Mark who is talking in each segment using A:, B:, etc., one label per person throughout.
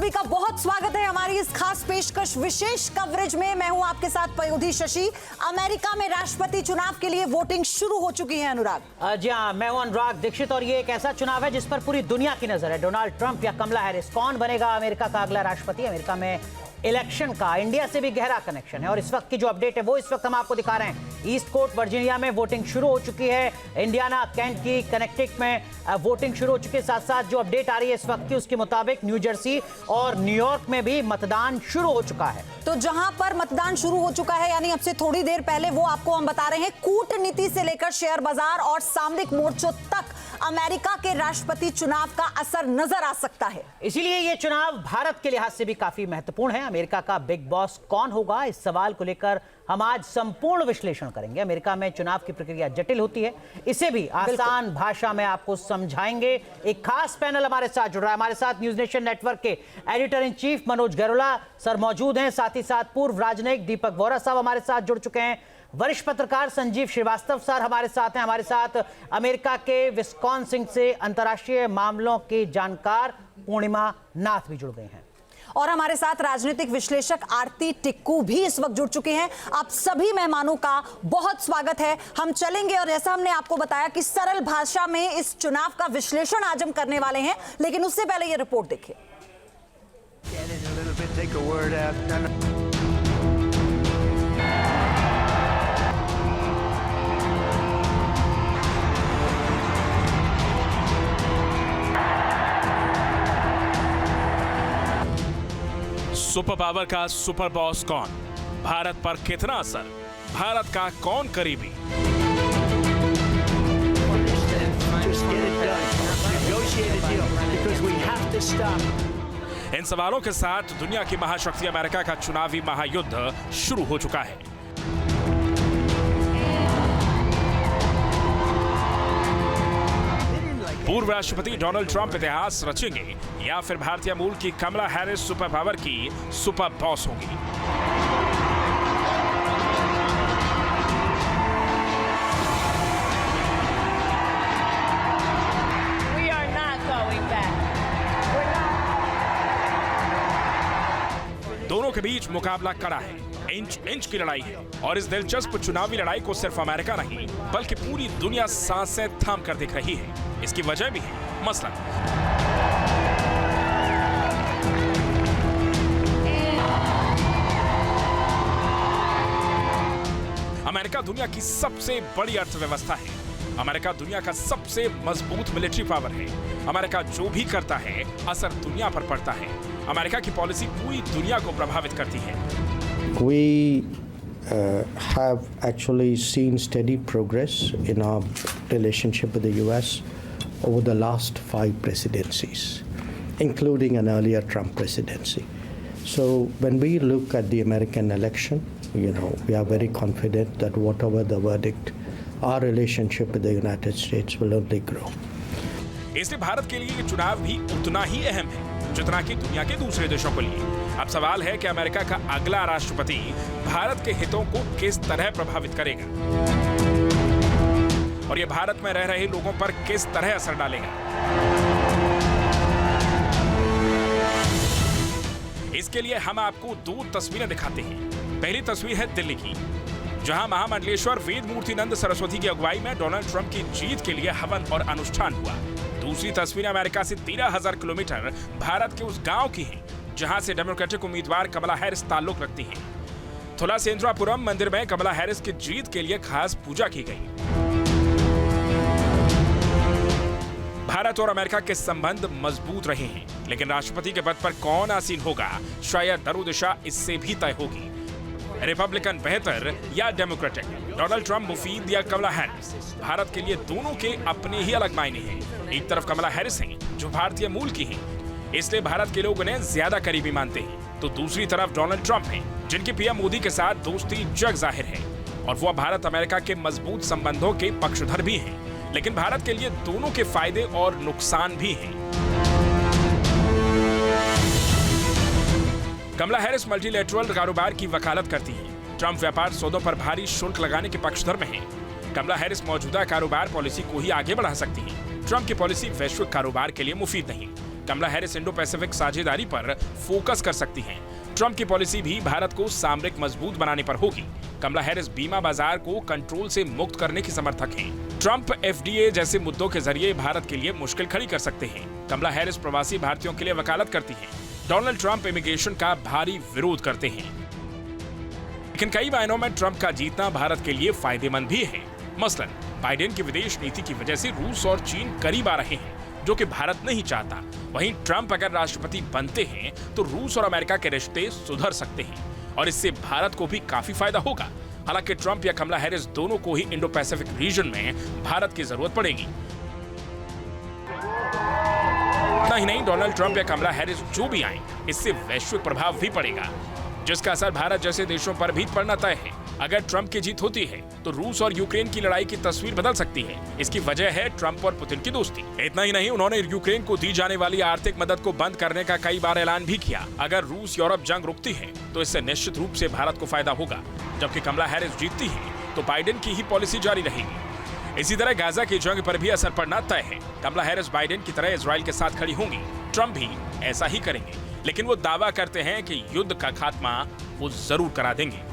A: सभी का बहुत स्वागत है हमारी इस खास पेशकश विशेष कवरेज में। मैं हूं आपके साथ पयोधी शशि। अमेरिका में राष्ट्रपति चुनाव के लिए वोटिंग शुरू हो चुकी है अनुराग।
B: जी हाँ, मैं हूं अनुराग दीक्षित और ये एक ऐसा चुनाव है जिस पर पूरी दुनिया की नजर है। डोनाल्ड ट्रंप या कमला हैरिस, कौन बनेगा अमेरिका का अगला राष्ट्रपति? अमेरिका में इलेक्शन का इंडिया से भी गहरा कनेक्शन है और इस वक्त की जो अपडेट है वो इस वक्त हम आपको दिखा रहे हैं। ईस्ट कोस्ट वर्जीनिया में वोटिंग शुरू हो चुकी है। इंडियाना, केंट की, कनेक्टिकट में वोटिंग शुरू हो चुकी है। साथ साथ जो अपडेट आ रही है इस वक्त की उसके मुताबिक न्यू जर्सी और न्यूयॉर्क में भी मतदान शुरू हो चुका है।
A: तो जहां पर मतदान शुरू हो चुका है, यानी अब से थोड़ी देर पहले, वो आपको हम बता रहे हैं कूटनीति से लेकर शेयर बाजार और सामरिक मोर्चों तक अमेरिका के राष्ट्रपति चुनाव का असर नजर आ सकता है।
B: इसीलिए ये चुनाव भारत के लिहाज से भी काफी महत्वपूर्ण है। अमेरिका का बिग बॉस कौन होगा, इस सवाल को लेकर हम आज संपूर्ण विश्लेषण करेंगे। अमेरिका में चुनाव की प्रक्रिया जटिल होती है, इसे भी आसान भाषा में आपको समझाएंगे। एक खास पैनल हमारे साथ जुड़ रहा है। हमारे साथ न्यूज नेशन नेटवर्क के editor in chief Manoj Gairola sir मौजूद हैं। साथ ही साथ पूर्व राजनयिक दीपक वोरा साहब हमारे साथ जुड़ चुके हैं। वरिष्ठ पत्रकार संजीव श्रीवास्तव सर हमारे साथ हैं। हमारे साथ अमेरिका के विस्कॉन्सिन से अंतर्राष्ट्रीय मामलों की जानकार पूर्णिमा नाथ भी जुड़ गए हैं।
A: और हमारे साथ राजनीतिक विश्लेषक आरती टिक्कू भी इस वक्त जुड़ चुके हैं। आप सभी मेहमानों का बहुत स्वागत है। हम चलेंगे और जैसा हमने आपको बताया कि सरल भाषा में इस चुनाव का विश्लेषण आज हम करने वाले हैं, लेकिन उससे पहले ये रिपोर्ट देखिए।
C: सुपर पावर का सुपर बॉस कौन? भारत पर कितना असर? भारत का कौन करीबी? इन सवालों के साथ दुनिया की महाशक्ति अमेरिका का चुनावी महायुद्ध शुरू हो चुका है। पूर्व राष्ट्रपति डोनाल्ड ट्रंप इतिहास रचेंगे या फिर भारतीय मूल की कमला हैरिस सुपर पावर की सुपर बॉस होगी?
D: We are not going back.
C: दोनों के बीच मुकाबला कड़ा है, इंच इंच की लड़ाई है और इस दिलचस्प चुनावी लड़ाई को सिर्फ अमेरिका नहीं बल्कि पूरी दुनिया सांसें थाम कर देख रही है। इसकी वजह भी है, मसलन अमेरिका दुनिया की सबसे बड़ी अर्थव्यवस्था है। अमेरिका दुनिया का सबसे मजबूत मिलिट्री पावर है। अमेरिका जो भी करता है असर दुनिया पर पड़ता है। अमेरिका की पॉलिसी पूरी दुनिया को प्रभावित करती है।
E: We have actually seen steady progress in our relationship with the US over the last 5 presidencies, including an earlier Trump presidency. So when we look at the American election, we are very confident that whatever the verdict, our relationship with the United States will only grow.
C: इसलिए भारत के लिए ये चुनाव भी उतना ही अहम है जितना कि दुनिया के दूसरे देशों के लिए। अब सवाल है कि अमेरिका का अगला राष्ट्रपति भारत के हितों को किस तरह प्रभावित करेगा और ये भारत में रह रहे लोगों पर किस तरह असर डालेगा। इसके लिए हम आपको 2 तस्वीरें दिखाते हैं। पहली तस्वीर है दिल्ली की, जहां महामंडलेश्वर वेद मूर्तिनंद सरस्वती की अगुवाई में डोनाल्ड ट्रंप की जीत के लिए हवन और अनुष्ठान हुआ। दूसरी तस्वीर अमेरिका से 13,000 किलोमीटर भारत के उस गांव की है जहां से डेमोक्रेटिक उम्मीदवार कमला हैरिस ताल्लुक रखती हैं। थुलासेंद्रापुरम मंदिर में कमला हैरिस की जीत के लिए खास पूजा की गई। भारत और अमेरिका के संबंध मजबूत रहे हैं, लेकिन राष्ट्रपति के पद पर कौन आसीन होगा, शायद दरोदिशा इससे भी तय होगी। रिपब्लिकन बेहतर या डेमोक्रेटिक, डोनाल्ड ट्रंप मुफीद या कमला हैरिस? भारत के लिए दोनों के अपने ही अलग मायने हैं। एक तरफ कमला हैरिस हैं जो भारतीय मूल की हैं, इसलिए भारत के लोग उन्हें ज्यादा करीबी मानते हैं, तो दूसरी तरफ डोनाल्ड ट्रंप हैं जिनकी पीएम मोदी के साथ दोस्ती जग जाहिर है और वो भारत अमेरिका के मजबूत संबंधों के पक्षधर भी हैं। लेकिन भारत के लिए दोनों के फायदे और नुकसान भी हैं। कमला हैरिस मल्टीलेटरल कारोबार की वकालत करती हैं। ट्रंप व्यापार सौदों पर भारी शुल्क लगाने के पक्षधर में हैं। कमला हैरिस मौजूदा कारोबार पॉलिसी को ही आगे बढ़ा सकती हैं। ट्रंप की पॉलिसी वैश्विक कारोबार के लिए मुफीद नहीं। कमला हैरिस इंडो पैसिफिक साझेदारी पर फोकस कर सकती हैं। ट्रंप की पॉलिसी भी भारत को सामरिक मजबूत बनाने पर होगी। कमला हैरिस बीमा बाजार को कंट्रोल से मुक्त करने की समर्थक हैं। ट्रंप एफडीए जैसे मुद्दों के जरिए भारत के लिए मुश्किल खड़ी कर सकते हैं। कमला हैरिस प्रवासी भारतीयों के लिए वकालत करती हैं। डोनाल्ड ट्रंप इमिग्रेशन का भारी विरोध करते हैं, लेकिन कई मायनों में ट्रंप का जीतना भारत के लिए फायदेमंद भी है। मसलन बाइडेन की विदेश नीति की वजह से रूस और चीन करीब आ रहे हैं, जो कि भारत नहीं चाहता। वहीं ट्रंप अगर राष्ट्रपति बनते हैं तो रूस और अमेरिका के रिश्ते सुधर सकते हैं और इससे भारत को भी काफी फायदा होगा। हालांकि ट्रंप या कमला हैरिस दोनों को ही इंडो पैसिफिक रीजन में भारत की जरूरत पड़ेगी। इतना ही नहीं, डोनाल्ड ट्रंप या कमला हैरिस जो भी आए, इससे वैश्विक प्रभाव भी पड़ेगा, जिसका असर भारत जैसे देशों पर भी पड़ना तय है। अगर ट्रंप की जीत होती है तो रूस और यूक्रेन की लड़ाई की तस्वीर बदल सकती है। इसकी वजह है ट्रंप और पुतिन की दोस्ती। इतना ही नहीं, उन्होंने यूक्रेन को दी जाने वाली आर्थिक मदद को बंद करने का कई बार ऐलान भी किया। अगर रूस यूरोप जंग रुकती है तो इससे निश्चित रूप से भारत को फायदा होगा। जबकि कमला हैरिस जीतती है तो बाइडेन की ही पॉलिसी जारी रहेगी। इसी तरह गाजा की जंग पर भी असर पड़ना तय है। कमला हैरिस बाइडेन की तरह इजराइल के साथ खड़ी होंगी। ट्रंप भी ऐसा ही करेंगे, लेकिन वो दावा करते हैं कि युद्ध का खात्मा वो जरूर करा देंगे।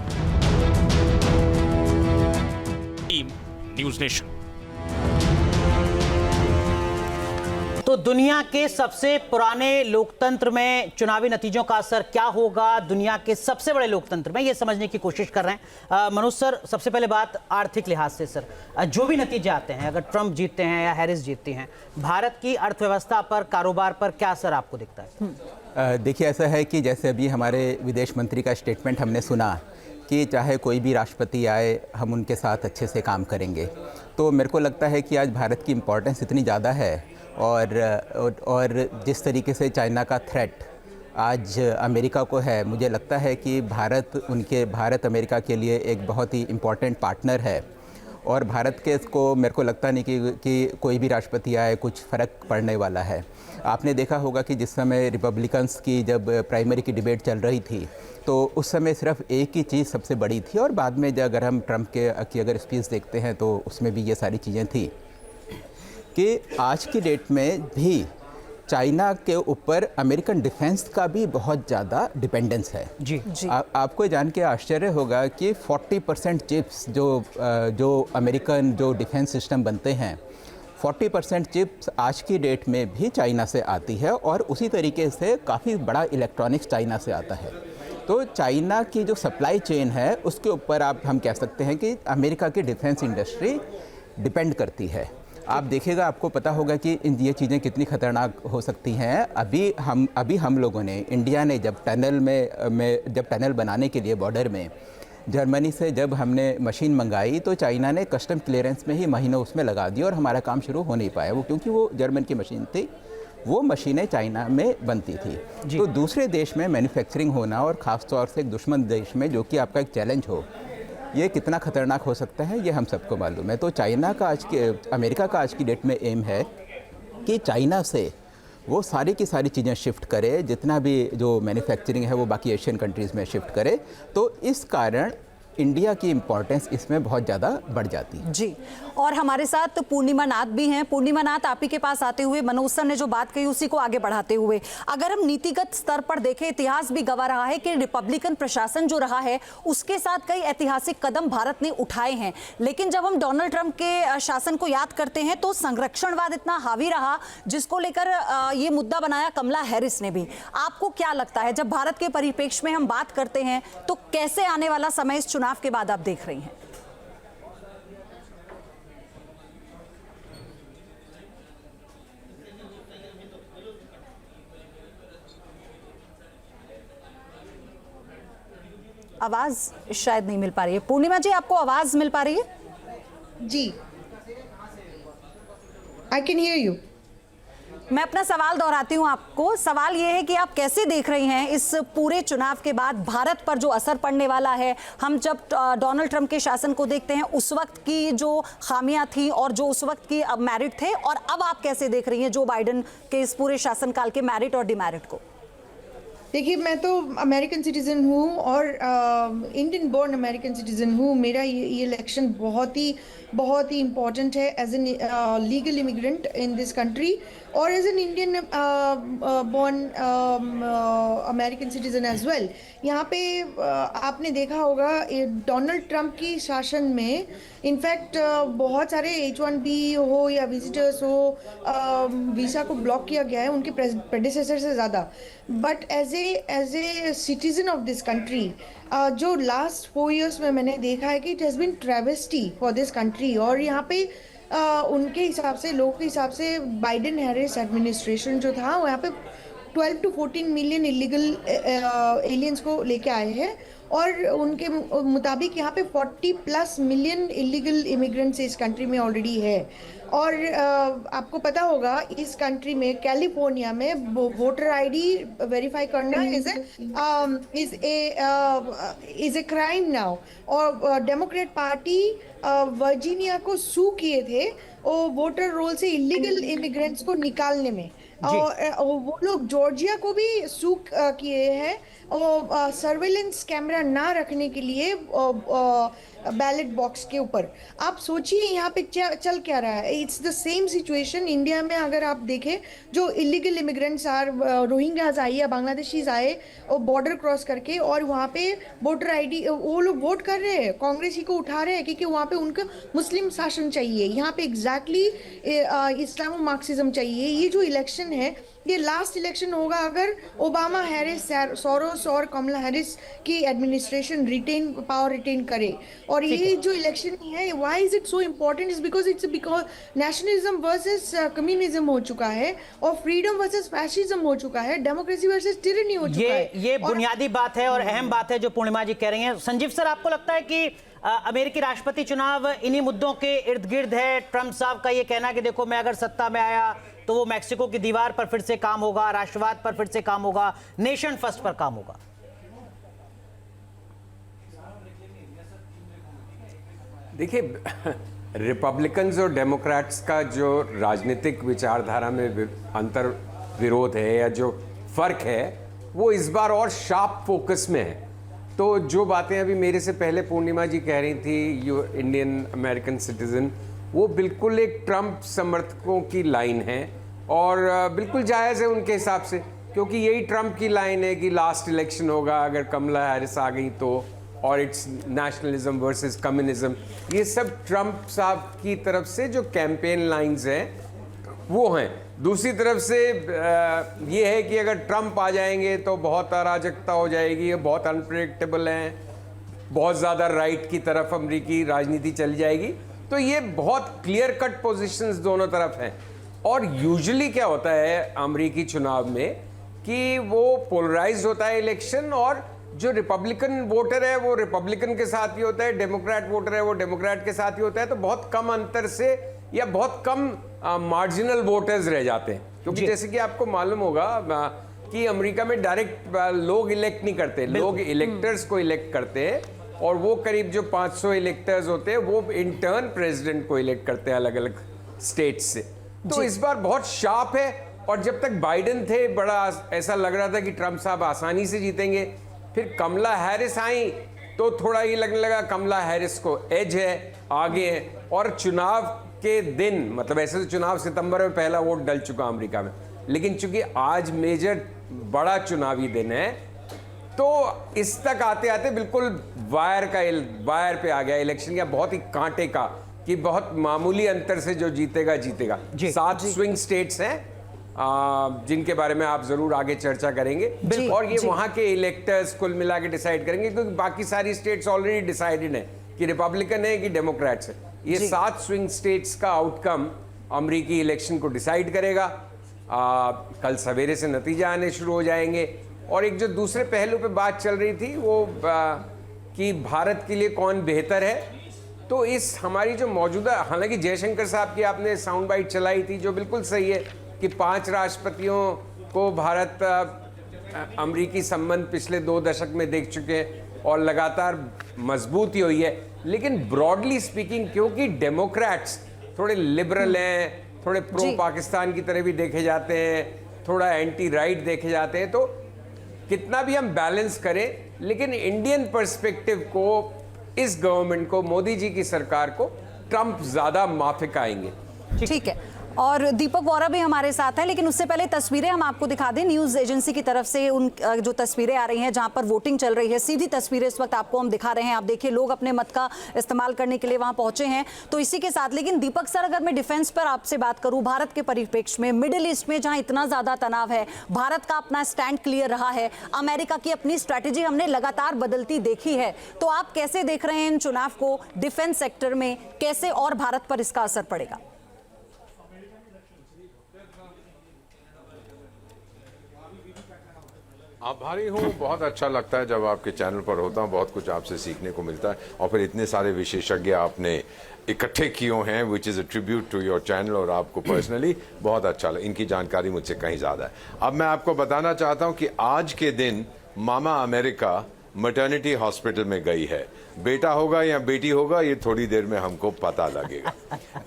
C: News nation.
B: तो दुनिया के सबसे पुराने लोकतंत्र में चुनावी नतीजों का असर क्या होगा, दुनिया के सबसे बड़े लोकतंत्र में, ये समझने की कोशिश कर रहे हैं। मनोज सर, सबसे पहले बात आर्थिक लिहाज से सर, जो भी नतीजे आते हैं, अगर ट्रंप जीतते हैं या हैरिस जीतती हैं, भारत की अर्थव्यवस्था पर, कारोबार पर क्या असर आपको दिखता है?
F: देखिए, ऐसा है कि जैसे अभी हमारे विदेश मंत्री का स्टेटमेंट हमने सुना कि चाहे कोई भी राष्ट्रपति आए, हम उनके साथ अच्छे से काम करेंगे। तो मेरे को लगता है कि आज भारत की इम्पोर्टेंस इतनी ज़्यादा है और जिस तरीके से चाइना का थ्रेट आज अमेरिका को है, मुझे लगता है कि भारत अमेरिका के लिए एक बहुत ही इम्पोर्टेंट पार्टनर है। और भारत के इसको मेरे को लगता नहीं कि कोई भी राष्ट्रपति आए कुछ फ़र्क पड़ने वाला है। आपने देखा होगा कि जिस समय रिपब्लिकन्स की जब प्राइमरी की डिबेट चल रही थी तो उस समय सिर्फ एक ही चीज़ सबसे बड़ी थी, और बाद में अगर हम ट्रंप की अगर स्पीच देखते हैं तो उसमें भी ये सारी चीज़ें थी कि आज की डेट में भी चाइना के ऊपर अमेरिकन डिफेंस का भी बहुत ज़्यादा डिपेंडेंस है।
B: जी।
F: आपको जान के आश्चर्य होगा कि 40% चिप्स जो अमेरिकन जो डिफेंस सिस्टम बनते हैं, 40% चिप्स आज की डेट में भी चाइना से आती है, और उसी तरीके से काफ़ी बड़ा इलेक्ट्रॉनिक्स चाइना से आता है। तो चाइना की जो सप्लाई चेन है उसके ऊपर हम कह सकते हैं कि अमेरिका की डिफेंस इंडस्ट्री डिपेंड करती है। आप देखिएगा, आपको पता होगा कि ये चीज़ें कितनी ख़तरनाक हो सकती हैं। अभी हम लोगों ने, इंडिया ने जब टनल बनाने के लिए बॉर्डर में जर्मनी से जब हमने मशीन मंगाई तो चाइना ने कस्टम क्लियरेंस में ही महीनों उसमें लगा दी और हमारा काम शुरू हो नहीं पाया। वो क्योंकि वो जर्मन की मशीन थी, वो मशीनें चाइना में बनती थी। तो दूसरे देश में मैन्युफैक्चरिंग होना, और ख़ास तौर से एक दुश्मन देश में जो कि आपका एक चैलेंज हो, ये कितना खतरनाक हो सकता है, ये हम सबको मालूम है। तो अमेरिका का आज की डेट में एम है कि चाइना से वो सारी की सारी चीज़ें शिफ्ट करे, जितना भी जो मैन्युफैक्चरिंग है वो बाकी एशियन कंट्रीज़ में शिफ्ट करे। तो इस कारण इंडिया की इम्पोर्टेंस इसमें बहुत ज़्यादा बढ़ जाती है।
A: जी, और हमारे साथ पूर्णिमा नाथ भी हैं। पूर्णिमा नाथ, आप ही के पास आते हुए, मनोज सर ने जो बात कही उसी को आगे बढ़ाते हुए, अगर हम नीतिगत स्तर पर देखें, इतिहास भी गवाह रहा है कि रिपब्लिकन प्रशासन जो रहा है उसके साथ कई ऐतिहासिक कदम भारत ने उठाए हैं। लेकिन जब हम डोनाल्ड ट्रंप के शासन को याद करते हैं तो संरक्षणवाद इतना हावी रहा, जिसको लेकर ये मुद्दा बनाया कमला हैरिस ने भी। आपको क्या लगता है, जब भारत के परिप्रेक्ष्य में हम बात करते हैं तो कैसे आने वाला समय इस चुनाव के बाद आप देख रही हैं? आवाज शायद नहीं मिल पा रही है। पूर्णिमा जी, आपको आवाज मिल पा रही है?
G: जी, आई कैन हियर यू।
A: मैं अपना सवाल दोहराती हूं आपको। सवाल ये है कि आप कैसे देख रही हैं इस पूरे चुनाव के बाद भारत पर जो असर पड़ने वाला है। हम जब डोनाल्ड ट्रंप के शासन को देखते हैं, उस वक्त की जो खामियां थी और जो उस वक्त की मेरिट थे, और अब आप कैसे देख रही हैं जो बाइडेन के इस पूरे शासनकाल के मेरिट और डिमेरिट को?
G: देखिए, मैं तो अमेरिकन सिटीज़न हूँ और इंडियन बोर्न अमेरिकन सिटीज़न हूँ। मेरा ये इलेक्शन बहुत ही इम्पॉर्टेंट है as an legal immigrant in this country और as an Indian born American citizen as well. यहाँ पे आपने देखा होगा डोनाल्ड ट्रंप की शासन में इनफैक्ट बहुत सारे H1B हो या विजिटर्स हो वीज़ा को ब्लॉक किया गया है उनके प्रेडिसेसर से ज़्यादा। But as a citizen of this country जो लास्ट 4 years में मैंने देखा है कि it has been travesty for this country. और यहाँ पे उनके हिसाब से, लोगों के हिसाब से बाइडेन हैरिस एडमिनिस्ट्रेशन जो था वो यहाँ पे 12 to 14 मिलियन इलीगल एलियंस को लेके आए हैं और उनके मुताबिक यहाँ पे 40+ मिलियन इलीगल इमिग्रेंट्स इस कंट्री में ऑलरेडी है। और आपको पता होगा इस कंट्री में कैलिफोर्निया में वोटर आईडी वेरीफाई करना इज ए क्राइम नाउ। और डेमोक्रेट पार्टी वर्जीनिया को सू किए थे और वोटर रोल से इलीगल इमिग्रेंट्स को निकालने में। और वो लोग जॉर्जिया को भी सू किए हैं और सर्वेलेंस कैमरा ना रखने के लिए बैलेट बॉक्स के ऊपर। आप सोचिए यहाँ पे चल क्या रहा है। It's the same situation India में। अगर आप देखें जो इलीगल इमिग्रेंट्स रोहिंग्याज आए या बांग्लादेशीज आए और बॉर्डर क्रॉस करके और वहाँ पे वोटर आईडी वो लोग वोट कर रहे हैं, कांग्रेस ही को उठा रहे हैं क्योंकि वहाँ पे उनको मुस्लिम शासन चाहिए। यहाँ पे एग्जैक्टली इस्लामो मार्क्सिज्म चाहिए। ये जो इलेक्शन है ये लास्ट इलेक्शन होगा अगर ओबामा हैरिस सोरोस और कमला हैरिस की एडमिनिस्ट्रेशन पावर रिटेन करे। और ये जो इलेक्शन है why is it so important is because nationalism versus communism हो चुका है और फ्रीडम वर्सेस फैशिज्म हो चुका है, डेमोक्रेसी वर्सेस टिरनी हो चुका है।
B: ये बुनियादी बात है और अहम बात है जो पूर्णिमा जी कह रही हैं। संजीव सर, आपको लगता है कि अमेरिकी राष्ट्रपति चुनाव इन्हीं मुद्दों के इर्द गिर्द है? ट्रंप साहब का ये कहना कि देखो मैं अगर सत्ता में आया तो वो मैक्सिको की दीवार पर फिर से काम होगा, राष्ट्रवाद पर फिर से काम होगा, नेशन फर्स्ट पर काम होगा।
H: देखिए, रिपब्लिकन्स और डेमोक्रेट्स का जो राजनीतिक विचारधारा में अंतर विरोध है या जो फर्क है वो इस बार और शार्प फोकस में है। तो जो बातें अभी मेरे से पहले पूर्णिमा जी कह रही थी, यू इंडियन अमेरिकन सिटीजन, वो बिल्कुल एक ट्रंप समर्थकों की लाइन है और बिल्कुल जायज़ है उनके हिसाब से, क्योंकि यही ट्रंप की लाइन है कि लास्ट इलेक्शन होगा अगर कमला हैरिस आ गई तो, और इट्स नेशनलिज्म वर्सेस कम्युनिज्म। ये सब ट्रंप साहब की तरफ से जो कैंपेन लाइंस हैं वो हैं। दूसरी तरफ से ये है कि अगर ट्रंप आ जाएंगे तो बहुत अराजकता हो जाएगी, ये बहुत अनप्रेडिक्टेबल हैं, बहुत ज़्यादा राइट की तरफ अमेरिकी राजनीति चली जाएगी। तो ये बहुत क्लियर कट पोजीशंस दोनों तरफ हैं। और यूजुअली क्या होता है अमेरिकी चुनाव में कि वो पोलराइज होता है इलेक्शन, और जो रिपब्लिकन वोटर है वो रिपब्लिकन के साथ ही होता है, डेमोक्रेट वोटर है वो डेमोक्रेट के साथ ही होता है। तो बहुत कम अंतर से या बहुत कम मार्जिनल वोटर्स रह जाते हैं, क्योंकि जैसे कि आपको मालूम होगा कि अमेरिका में डायरेक्ट लोग इलेक्ट नहीं करते, लोग इलेक्टर्स को इलेक्ट करते हैं और वो करीब जो 500 इलेक्टर्स होते हैं वो इन टर्न प्रेसिडेंट को इलेक्ट करते हैं अलग अलग स्टेट्स से। तो इस बार बहुत शार्प है। और जब तक बाइडेन थे बड़ा ऐसा लग रहा था कि ट्रंप साहब आसानी से जीतेंगे, फिर कमला हैरिस आई तो थोड़ा ये लगने लगा कमला हैरिस को एज है, आगे है। और चुनाव के दिन, मतलब ऐसे तो चुनाव सितंबर में पहला वोट डल चुका अमेरिका में, लेकिन चूंकि आज मेजर बड़ा चुनावी दिन है तो इस तक आते आते बिल्कुल वायर पे आ गया इलेक्शन का, बहुत ही कांटे का, कि बहुत मामूली अंतर से जो जीतेगा जीतेगा। 7 स्विंग स्टेट्स हैं जिनके बारे में आप जरूर आगे चर्चा करेंगे, और ये वहां के इलेक्टर्स कुल मिला के डिसाइड करेंगे, क्योंकि बाकी सारी स्टेट्स ऑलरेडी डिसाइडेड है कि रिपब्लिकन है कि डेमोक्रेट्स है। ये 7 स्विंग स्टेट्स का आउटकम अमेरिकी इलेक्शन को डिसाइड करेगा। कल सवेरे से नतीजा आने शुरू हो जाएंगे। और एक जो दूसरे पहलू पे बात चल रही थी वो कि भारत के लिए कौन बेहतर है, तो इस हमारी जो मौजूदा, हालांकि जयशंकर साहब की आपने साउंड बाइट चलाई थी जो बिल्कुल सही है कि 5 राष्ट्रपतियों को भारत अमेरिकी संबंध पिछले 2 दशक में देख चुके हैं और लगातार मजबूत ही हुई है। लेकिन ब्रॉडली स्पीकिंग, क्योंकि डेमोक्रेट्स थोड़े लिबरल हैं, थोड़े प्रो पाकिस्तान की तरह भी देखे जाते हैं, थोड़ा एंटी राइट देखे जाते हैं, तो कितना भी हम बैलेंस करें, लेकिन इंडियन पर्सपेक्टिव को, इस गवर्नमेंट को, मोदी जी की सरकार को ट्रंप ज्यादा माफिक आएंगे।
A: ठीक है, और दीपक वोरा भी हमारे साथ हैं, लेकिन उससे पहले तस्वीरें हम आपको दिखा दें। न्यूज़ एजेंसी की तरफ से उन जो तस्वीरें आ रही हैं जहां पर वोटिंग चल रही है, सीधी तस्वीरें इस वक्त आपको हम दिखा रहे हैं। आप देखिए, लोग अपने मत का इस्तेमाल करने के लिए वहां पहुंचे हैं। तो इसी के साथ, लेकिन दीपक सर, अगर मैं डिफेंस पर आपसे बात करूं, भारत के परिप्रेक्ष्य में, मिडिल ईस्ट में जहां इतना ज्यादा तनाव है, भारत का अपना स्टैंड क्लियर रहा है, अमेरिका की अपनी स्ट्रैटेजी हमने लगातार बदलती देखी है, तो आप कैसे देख रहे हैं इन चुनाव को डिफेंस सेक्टर में, कैसे और भारत पर इसका असर पड़ेगा?
I: आभारी हूँ, बहुत अच्छा लगता है जब आपके चैनल पर होता हूँ, बहुत कुछ आपसे सीखने को मिलता है, और फिर इतने सारे विशेषज्ञ आपने इकट्ठे किए हैं, which is a tribute to your channel, और आपको पर्सनली बहुत अच्छा लगा। इनकी जानकारी मुझसे कहीं ज़्यादा है। अब मैं आपको बताना चाहता हूँ कि आज के दिन मामा अमेरिका मैटरनिटी हॉस्पिटल में गई है। बेटा होगा या बेटी होगा, ये थोड़ी देर में हमको पता लगेगा।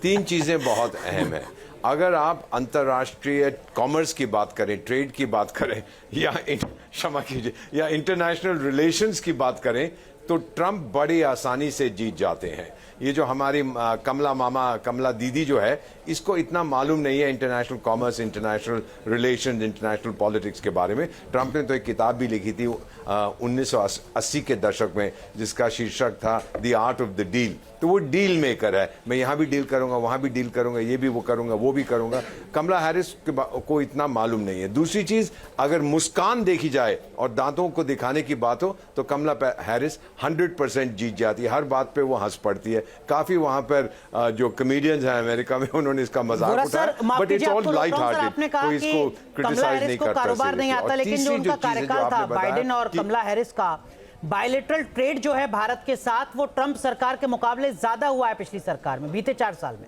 I: 3 चीज़ें बहुत अहम हैं। अगर आप अंतर्राष्ट्रीय कॉमर्स की बात करें, ट्रेड की बात करें, या क्षमा कीजिए, या इंटरनेशनल रिलेशंस की बात करें, तो ट्रंप बड़ी आसानी से जीत जाते हैं। ये जो हमारी कमला दीदी जो है, इसको इतना मालूम नहीं है international commerce, international relations, international politics के बारे में। ट्रंप ने तो एक किताब भी लिखी थी 1980 के दशक में, जिसका शीर्षक था the art of the deal. तो वो डील मेकर है, मैं यहाँ भी डील करूंगा, वहाँ भी डील करूंगा, ये भी वो करूंगा, वो भी करूंगा। कमला हैरिस को इतना मालूम नहीं है। दूसरी चीज, अगर मुस्कान देखी जाए और दांतों को दिखाने की बात हो, तो कमला हैरिस 100% जीत जाती है। हर बात पे वो हंस पड़ती है। काफी वहां पर जो कॉमेडियंस हैं अमेरिका में, उन्होंने इसका मजाक उठाया, but it's all light hearted, तो इसको क्रिटिसाइज नहीं करता।
B: कारोबार नहीं आता, लेकिन जो उनका कार्यकाल था बाइडेन और कमला हैरिस का, बायलैटरल ट्रेड जो है भारत के साथ, वो ट्रंप सरकार के मुकाबले ज्यादा हुआ है पिछली सरकार में। बीते 4 साल में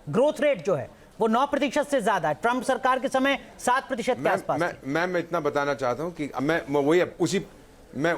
B: ग्रोथ रेट जो है वो 9% से ज्यादा है। ट्रंप सरकार के समय 7% के आसपास।
I: मैं इतना बताना चाहता हूं कि मैं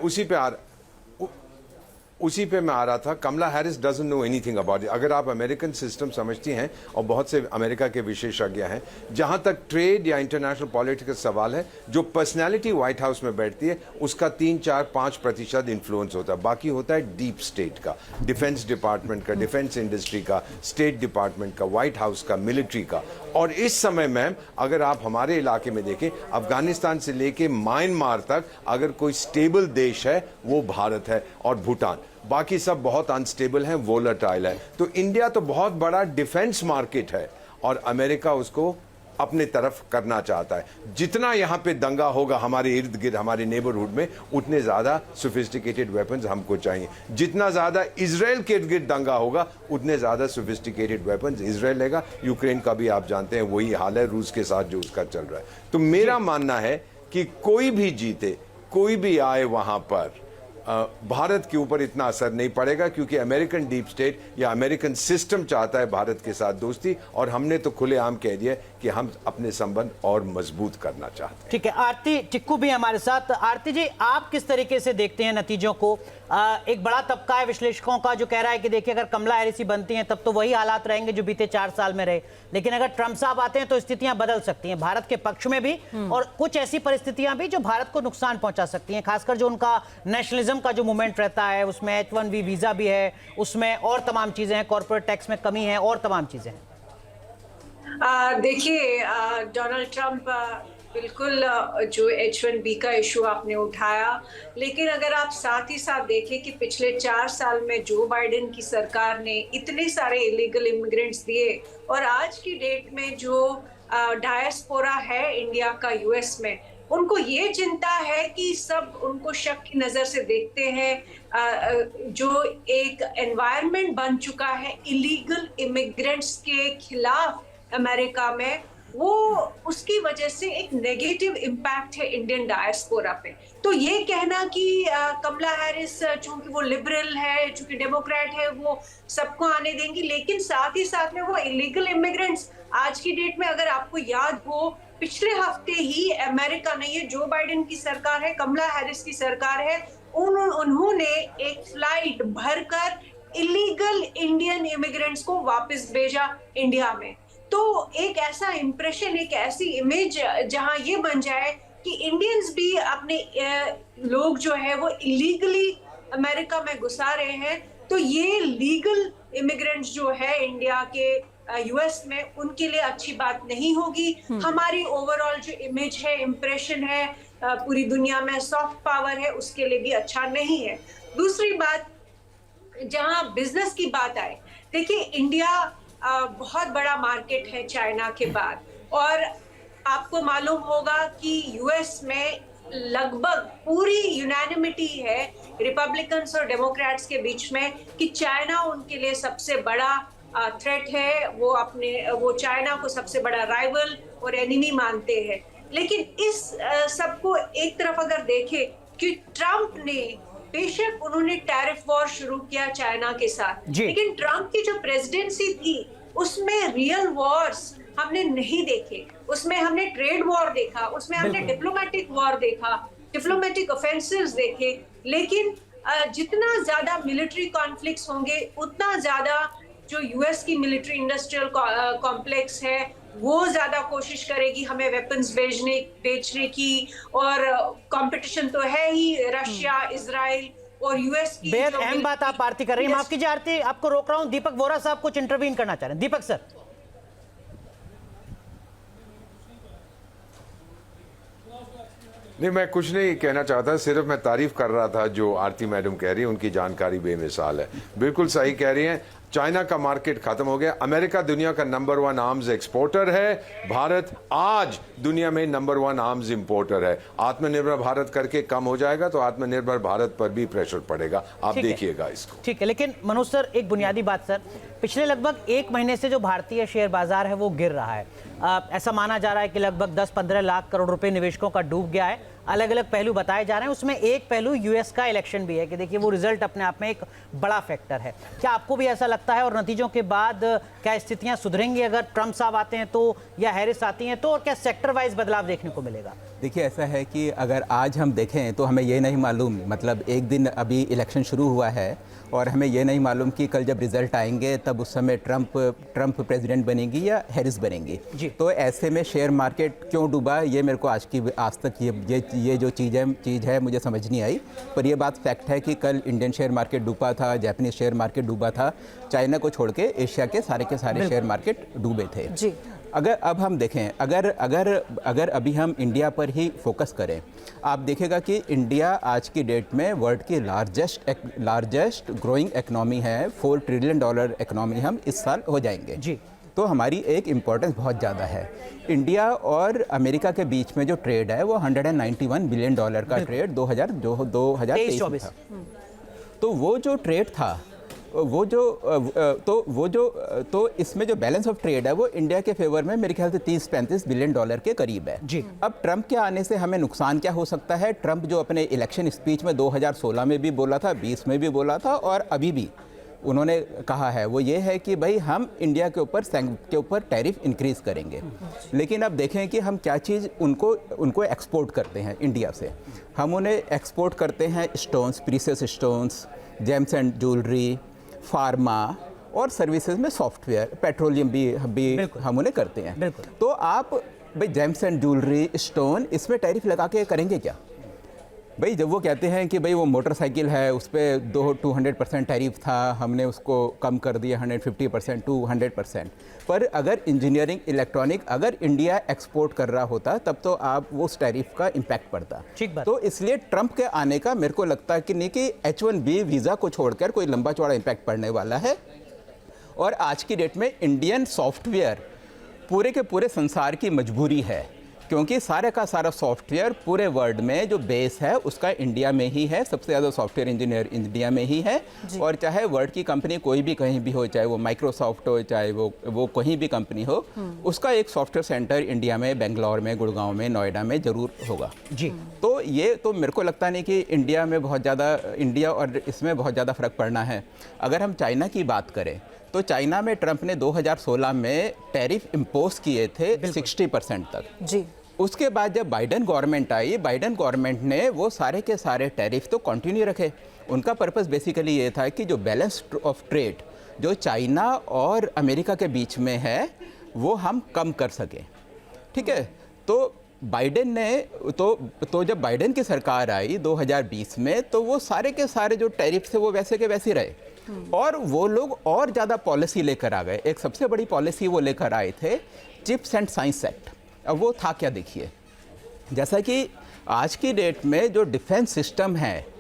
I: उसी पे मैं आ रहा था। Kamala Harris doesn't know anything about it. अगर आप अमेरिकन सिस्टम समझती हैं, और बहुत से अमेरिका के विशेषज्ञ हैं, जहां तक ट्रेड या इंटरनेशनल पॉलिटिक्स का सवाल है, जो पर्सनैलिटी व्हाइट हाउस में बैठती है, उसका 3-4-5% इन्फ्लुएंस होता है। बाकी होता है डीप स्टेट का, डिफेंस डिपार्टमेंट का, डिफेंस इंडस्ट्री का, स्टेट डिपार्टमेंट का, व्हाइट हाउस का, मिलिट्री का। और इस समय मैम, अगर आप हमारे इलाके में देखें, अफगानिस्तान से लेके म्यांमार तक अगर कोई स्टेबल देश है, वो भारत है और भूटान। बाकी सब बहुत अनस्टेबल हैं, वोलेटाइल है। तो इंडिया तो बहुत बड़ा डिफेंस मार्केट है, और अमेरिका उसको अपने तरफ करना चाहता है। जितना यहाँ पे दंगा होगा हमारे इर्द गिर्द, हमारे नेबरहुड में, उतने ज्यादा सोफिस्टिकेटेड वेपन्स हमको चाहिए। जितना ज्यादा इजराइल के इर्द गिर्द दंगा होगा, उतने ज्यादा सोफिस्टिकेटेड वेपन्स इजराइल लेगा। यूक्रेन का भी आप जानते हैं वही हाल है, रूस के साथ जो उसका चल रहा है। तो मेरा मानना है कि कोई भी जीते, कोई भी आए वहां पर, भारत के ऊपर इतना असर नहीं पड़ेगा, क्योंकि अमेरिकन डीप स्टेट या अमेरिकन सिस्टम चाहता है भारत के साथ दोस्ती, और हमने तो खुलेआम कह दिया कि हम अपने संबंध और मजबूत करना चाहते हैं।
B: ठीक है, आरती टिक्कू भी हमारे साथ। आरती जी, आप किस तरीके से देखते हैं नतीजों को? एक बड़ा तबका है विश्लेषकों का जो कह रहा है कि देखिए, अगर कमला हैरिस ही बनती हैं तब तो वही हालात रहेंगे जो बीते 4 साल में रहे, लेकिन अगर ट्रंप साहब आते हैं तो स्थितियां बदल सकती हैं, भारत के पक्ष में भी, और कुछ ऐसी परिस्थितियां भी जो भारत को नुकसान पहुंचा सकती हैं, खासकर जो उनका नेशनलिज्म का जो मूवमेंट रहता है, उसमें H1B वीजा भी है, उसमें और तमाम चीजें हैं, कॉर्पोरेट टैक्स में कमी है, और तमाम चीजें हैं।
J: देखिए, डोनाल्ड ट्रंप बिल्कुल जो H1B का इशू आपने उठाया, लेकिन अगर आप साथ ही साथ देखें कि पिछले 4 साल में जो बाइडेन की सरकार ने इतने सारे इलीगल इमिग्रेंट्स दिए, और आज की डेट में जो डायस्पोरा है इंडिया का यूएस में, उनको ये चिंता है कि सब उनको शक की नजर से देखते हैं। जो एक एनवायरनमेंट बन चुका है इलीगल इमिग्रेंट्स के खिलाफ अमेरिका में, वो उसकी वजह से एक नेगेटिव इम्पैक्ट है इंडियन डायस्पोरा पे। तो ये कहना कि कमला हैरिस चूंकि वो लिबरल है, चूंकि डेमोक्रेट है, वो सबको आने देंगी, लेकिन साथ ही साथ में वो इलीगल इमिग्रेंट्स, आज की डेट में अगर आपको याद हो, पिछले हफ्ते ही अमेरिका ने, ये जो बाइडेन की सरकार है, कमला हैरिस की सरकार है, उन्होंने एक फ्लाइट भरकर इलीगल इंडियन इमिग्रेंट्स को वापस भेजा इंडिया में। तो एक ऐसा इंप्रेशन, एक ऐसी इमेज जहां ये बन जाए कि इंडियंस भी अपने लोग जो है वो इलीगली अमेरिका में घुसा रहे हैं, तो ये लीगल इमिग्रेंट्स जो है इंडिया के यूएस में, उनके लिए अच्छी बात नहीं होगी। हमारी ओवरऑल जो इमेज है, इम्प्रेशन है पूरी दुनिया में, सॉफ्ट पावर है, उसके लिए भी अच्छा नहीं है। दूसरी बात, जहां बिजनेस की बात आए, देखिए इंडिया बहुत बड़ा मार्केट है चाइना के बाद, और आपको मालूम होगा कि यूएस में लगभग पूरी यूनानिमिटी है रिपब्लिकन्स और डेमोक्रेट्स के बीच में कि चाइना उनके लिए सबसे बड़ा थ्रेट है। वो चाइना को सबसे बड़ा राइवल और एनिमी मानते हैं। लेकिन इस सबको एक तरफ अगर देखें कि ट्रंप ने, बेशक उन्होंने टैरिफ वॉर शुरू किया चाइना के साथ, लेकिन ट्रंप की जो प्रेसिडेंसी थी उसमें रियल वॉर्स हमने नहीं देखे। उसमें हमने ट्रेड वॉर देखा, उसमें हमने डिप्लोमेटिक वॉर देखा, डिप्लोमेटिक ऑफेंसिव्स देखे, लेकिन जितना ज्यादा मिलिट्री कॉन्फ्लिक्ट्स होंगे उतना ज्यादा जो यूएस की मिलिट्री इंडस्ट्रियल कॉम्प्लेक्स है वो ज्यादा कोशिश करेगी हमें वेपन्स बेचने की, और कंपटीशन तो है ही रशिया, इजराइल और यूएस की।
B: बेहद अहम बात आप आरती कर रही हैं। माफ कीजिए आरती, आपको रोक रहा हूं। दीपक वोरा साहब कुछ इंटरवीन करना चाह रहे हैं। दीपक सर।
I: नहीं, मैं कुछ नहीं कहना चाहता, सिर्फ मैं तारीफ कर रहा था जो आरती मैडम कह रही है, उनकी जानकारी बेमिसाल है, बिल्कुल सही कह रही हैं। चाइना का मार्केट खत्म हो गया, अमेरिका दुनिया का नंबर 1 आर्म्स एक्सपोर्टर है, भारत आज दुनिया में नंबर 1 आर्म्स इंपोर्टर है। आत्मनिर्भर भारत करके कम हो जाएगा तो आत्मनिर्भर भारत पर भी प्रेशर पड़ेगा, आप देखिएगा इसको।
B: ठीक है, लेकिन मनोज सर एक बुनियादी बात सर, पिछले लगभग 1 महीने से जो भारतीय शेयर बाजार है वो गिर रहा है। ऐसा माना जा रहा है कि लगभग 10-15 लाख करोड़ रुपए निवेशकों का डूब गया है। अलग अलग पहलू बताए जा रहे हैं, उसमें एक पहलू यूएस का इलेक्शन भी है कि देखिए वो रिजल्ट अपने आप में एक बड़ा फैक्टर है। क्या आपको भी ऐसा लगता है, और नतीजों के बाद क्या स्थितियां सुधरेंगी अगर ट्रंप साहब आते हैं तो, या हैरिस आती हैं तो, और क्या सेक्टर वाइज बदलाव देखने को मिलेगा?
F: देखिए ऐसा है कि अगर आज हम देखें तो हमें ये नहीं मालूम, मतलब एक दिन अभी इलेक्शन शुरू हुआ है और हमें ये नहीं मालूम कि कल जब रिजल्ट आएंगे तब उस समय ट्रंप प्रेसिडेंट बनेगी या हैरिस बनेंगी। तो ऐसे में शेयर मार्केट क्यों डूबा, ये मेरे को आज तक ये जो चीज़ है मुझे समझ नहीं आई। पर ये बात फैक्ट है कि कल इंडियन शेयर मार्केट डूबा था, जापानीज शेयर मार्केट डूबा था, चाइना को छोड़ के एशिया के सारे शेयर मार्केट डूबे थे जी। अगर अब हम देखें, अगर अभी हम इंडिया पर ही फोकस करें, आप देखेगा कि इंडिया आज की डेट में वर्ल्ड की लार्जेस्ट ग्रोइंग इकोनॉमी है। $4 ट्रिलियन इकोनॉमी हम इस साल हो जाएंगे जी। तो हमारी एक इम्पोर्टेंस बहुत ज़्यादा है। इंडिया और अमेरिका के बीच में जो ट्रेड है वो $191 बिलियन का ट्रेड 2023 था। तो वो जो ट्रेड था तो इसमें जो बैलेंस ऑफ ट्रेड है वो इंडिया के फेवर में मेरे ख्याल से $30-35 बिलियन के करीब है जी। अब ट्रंप के आने से हमें नुकसान क्या हो सकता है? ट्रंप जो अपने इलेक्शन स्पीच में 2016 में भी बोला था, 20 में भी बोला था और अभी भी उन्होंने कहा है वो ये है कि भाई हम इंडिया के ऊपर टैरिफ इंक्रीज करेंगे। लेकिन अब देखें कि हम क्या चीज़ उनको एक्सपोर्ट करते हैं इंडिया से। हम उन्हें एक्सपोर्ट करते हैं stones, precious stones, James and jewellery, pharma और सर्विसेज में सॉफ्टवेयर, पेट्रोलियम भी हम उन्हें करते हैं। तो आप भाई जेम्स एंड ज्वेलरी, स्टोन, इसमें टैरिफ लगा के करेंगे क्या? भाई जब वो कहते हैं कि भाई वो मोटरसाइकिल है उस पर 200% टैरिफ था, हमने उसको कम कर दिया 150% to 100%। पर अगर इंजीनियरिंग, इलेक्ट्रॉनिक अगर इंडिया एक्सपोर्ट कर रहा होता तब तो आप वो उस टैरिफ का इम्पैक्ट पड़ता। तो इसलिए ट्रंप के आने का मेरे को लगता है कि नहीं कि H1B वीज़ा को छोड़कर कोई लंबा चौड़ा इम्पैक्ट पड़ने वाला है। और आज की डेट में इंडियन सॉफ्टवेयर पूरे के पूरे संसार की मजबूरी है, क्योंकि सारे का सारा सॉफ्टवेयर पूरे वर्ल्ड में जो बेस है उसका इंडिया में ही है। सबसे ज़्यादा सॉफ्टवेयर इंजीनियर इंडिया में ही है। और चाहे वर्ल्ड की कंपनी कोई भी कहीं भी हो, चाहे वो माइक्रोसॉफ्ट हो, चाहे वो कहीं भी कंपनी हो, उसका एक सॉफ्टवेयर सेंटर इंडिया में, बेंगलोर में, गुड़गांव में, नोएडा में ज़रूर होगा जी। तो ये तो मेरे को लगता नहीं कि इंडिया और इसमें बहुत ज़्यादा फ़र्क पड़ना है। अगर हम चाइना की बात करें तो चाइना में ट्रंप ने 2016 में टैरिफ इम्पोज किए थे 60% तक जी। उसके बाद जब बाइडेन गवर्नमेंट आई, बाइडेन गवर्नमेंट ने वो सारे के सारे टैरिफ तो कंटिन्यू रखे। उनका पर्पस बेसिकली ये था कि जो बैलेंस ऑफ ट्रेड जो चाइना और अमेरिका के बीच में है वो हम कम कर सकें। ठीक है, तो बाइडेन ने तो जब बाइडेन की सरकार आई 2020 में, तो वो सारे के सारे जो टैरिफ थे वो वैसे के वैसे रहे और वो लोग और ज़्यादा पॉलिसी लेकर आ गए। एक सबसे बड़ी पॉलिसी वो लेकर आए थे, चिप्स एंड साइंस एक्ट। अब वो था क्या, देखिए, जैसा कि आज की डेट में जो डिफेंस सिस्टम है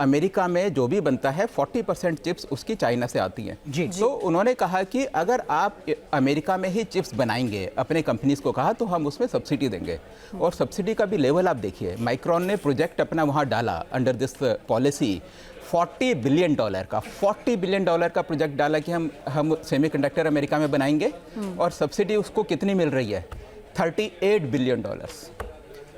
F: अमेरिका में जो भी बनता है 40% चिप्स उसकी चाइना से आती हैं।
B: जी।
F: तो उन्होंने कहा कि अगर आप अमेरिका में ही चिप्स बनाएंगे, अपने कंपनीज को कहा, तो हम उसमें सब्सिडी देंगे। और सब्सिडी का भी लेवल आप देखिए, माइक्रॉन ने प्रोजेक्ट अपना वहाँ डाला अंडर दिस पॉलिसी, $40 बिलियन का $40 बिलियन का प्रोजेक्ट डाला कि हम सेमीकंडक्टर अमेरिका में बनाएंगे और सब्सिडी उसको कितनी मिल रही है, $38 बिलियन।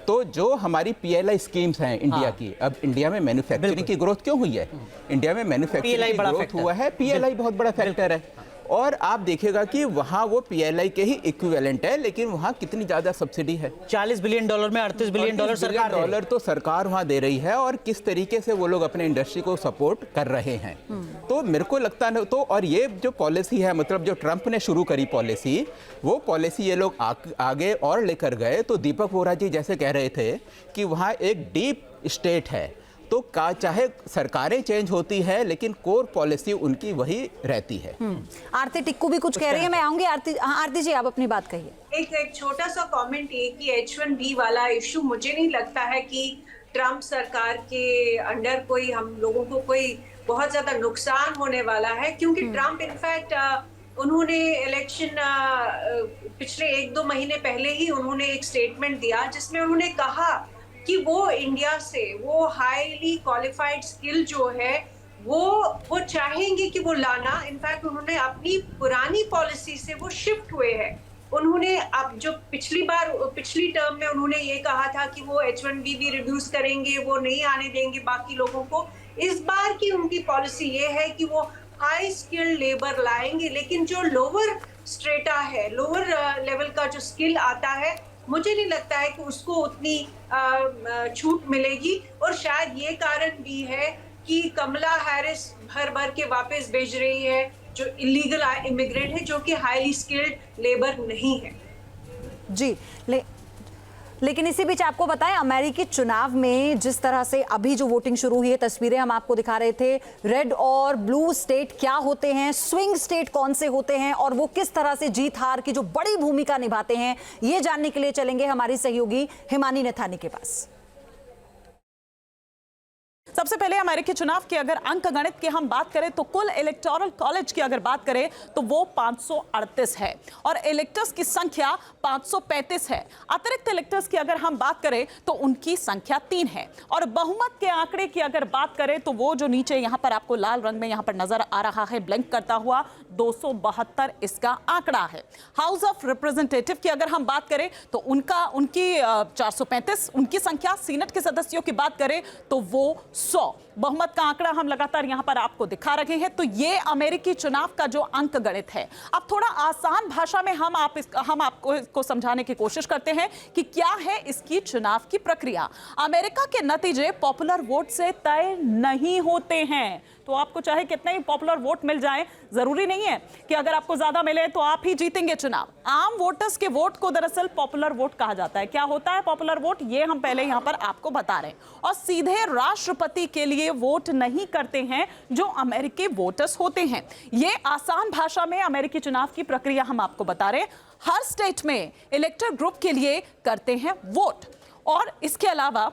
F: तो जो हमारी PLI स्कीम्स हैं इंडिया की, अब इंडिया में मैन्युफैक्चरिंग की ग्रोथ क्यों हुई है? इंडिया में मैन्युफैक्चरिंग की ग्रोथ हुआ है, PLI बहुत बड़ा फैक्टर है। और आप देखिएगा कि वहाँ वो PLI के ही इक्विवेलेंट है, लेकिन वहाँ कितनी ज़्यादा सब्सिडी है।
B: $40 बिलियन में $38 बिलियन सरकार
F: डॉलर तो सरकार वहाँ दे रही है, और किस तरीके से वो लोग अपने इंडस्ट्री को सपोर्ट कर रहे हैं। तो मेरे को लगता है तो, और ये जो पॉलिसी है, मतलब जो ट्रंप ने शुरू करी पॉलिसी, वो पॉलिसी ये लोग आगे और लेकर गए। तो दीपक वोरा जी जैसे कह रहे थे कि वहाँ एक डीप स्टेट है, तो चाहे सरकारें चेंज होती है लेकिन कोर पॉलिसी उनकी वही रहती है।
A: आरती टिक्कू भी कुछ कह रही है, मैं आऊंगी। आरती जी, आप अपनी बात कहिए।
J: एक छोटा सा कमेंट ये कि H1B वाला इशू, मुझे नहीं लगता है कि ट्रंप सरकार के अंडर कोई हम लोगों को कोई बहुत ज्यादा नुकसान होने वाला है, क्योंकि ट्रंप इनफैक्ट उन्होंने इलेक्शन पिछले 1-2 महीने पहले ही उन्होंने एक स्टेटमेंट दिया जिसमें उन्होंने कहा कि वो इंडिया से वो हाईली क्वालिफाइड स्किल जो है वो चाहेंगे कि वो लाना। इनफैक्ट उन्होंने अपनी पुरानी पॉलिसी से वो शिफ्ट हुए हैं। उन्होंने अब जो पिछली टर्म में उन्होंने ये कहा था कि वो H1B भी रिड्यूस करेंगे, वो नहीं आने देंगे बाकी लोगों को। इस बार की उनकी पॉलिसी ये है कि वो हाई स्किल्ड लेबर लाएंगे, लेकिन जो लोअर स्ट्रेटा है, लोअर लेवल का जो स्किल आता है, मुझे नहीं लगता है कि उसको उतनी छूट मिलेगी। और शायद ये कारण भी है कि कमला हैरिस भर के वापस भेज रही है जो इलीगल इमिग्रेंट है, जो कि हाईली स्किल्ड लेबर नहीं है।
A: जी, लेकिन इसी बीच आपको बताएं, अमेरिकी चुनाव में जिस तरह से अभी जो वोटिंग शुरू हुई है, तस्वीरें हम आपको दिखा रहे थे, रेड और ब्लू स्टेट क्या होते हैं, स्विंग स्टेट कौन से होते हैं और वो किस तरह से जीत हार की जो बड़ी भूमिका निभाते हैं, ये जानने के लिए चलेंगे हमारी सहयोगी हिमानी नथानी के पास।
K: सबसे पहले अमेरिकी चुनाव के अगर अंक गणित की हम बात करें तो कुल इलेक्टोरल कॉलेज की अगर बात करें तो वो 538 है और इलेक्टर्स की संख्या 535 है। अतिरिक्त इलेक्टर्स की अगर हम बात करें तो उनकी संख्या 3 है। और बहुमत के आंकड़े की अगर बात करें तो वो जो नीचे यहां पर आपको लाल रंग में यहां पर नजर आ रहा है ब्लिंक करता हुआ, 272 इसका आंकड़ा है। हाउस ऑफ रिप्रेजेंटेटिव की अगर हम बात करें तो उनकी 435 उनकी संख्या। सीनेट के सदस्यों की बात करें तो वो 100। बहुमत का आंकड़ा हम लगातार यहां पर आपको दिखा रहे हैं। तो ये अमेरिकी चुनाव का जो अंक गणित है। अब थोड़ा आसान भाषा में हम आपको इसको समझाने की कोशिश करते हैं कि क्या है इसकी चुनाव की प्रक्रिया। अमेरिका के नतीजे पॉपुलर वोट से तय नहीं होते हैं। तो आपको चाहे कितने ही पॉपुलर वोट मिल जाए, जरूरी नहीं है कि अगर आपको ज्यादा मिले तो आप ही जीतेंगे चुनाव। आम वोटर्स के वोट को दरअसल पॉपुलर वोट कहा जाता है। क्या होता है पॉपुलर वोट, ये हम पहले यहां पर आपको बता रहे हैं। और सीधे राष्ट्रपति के लिए वोट नहीं करते हैं जो अमेरिकी वोटर्स होते हैं। ये आसान भाषा में अमेरिकी चुनाव की प्रक्रिया हम आपको बता रहे हैं। हर स्टेट में इलेक्टर ग्रुप के लिए करते हैं वोट, और इसके अलावा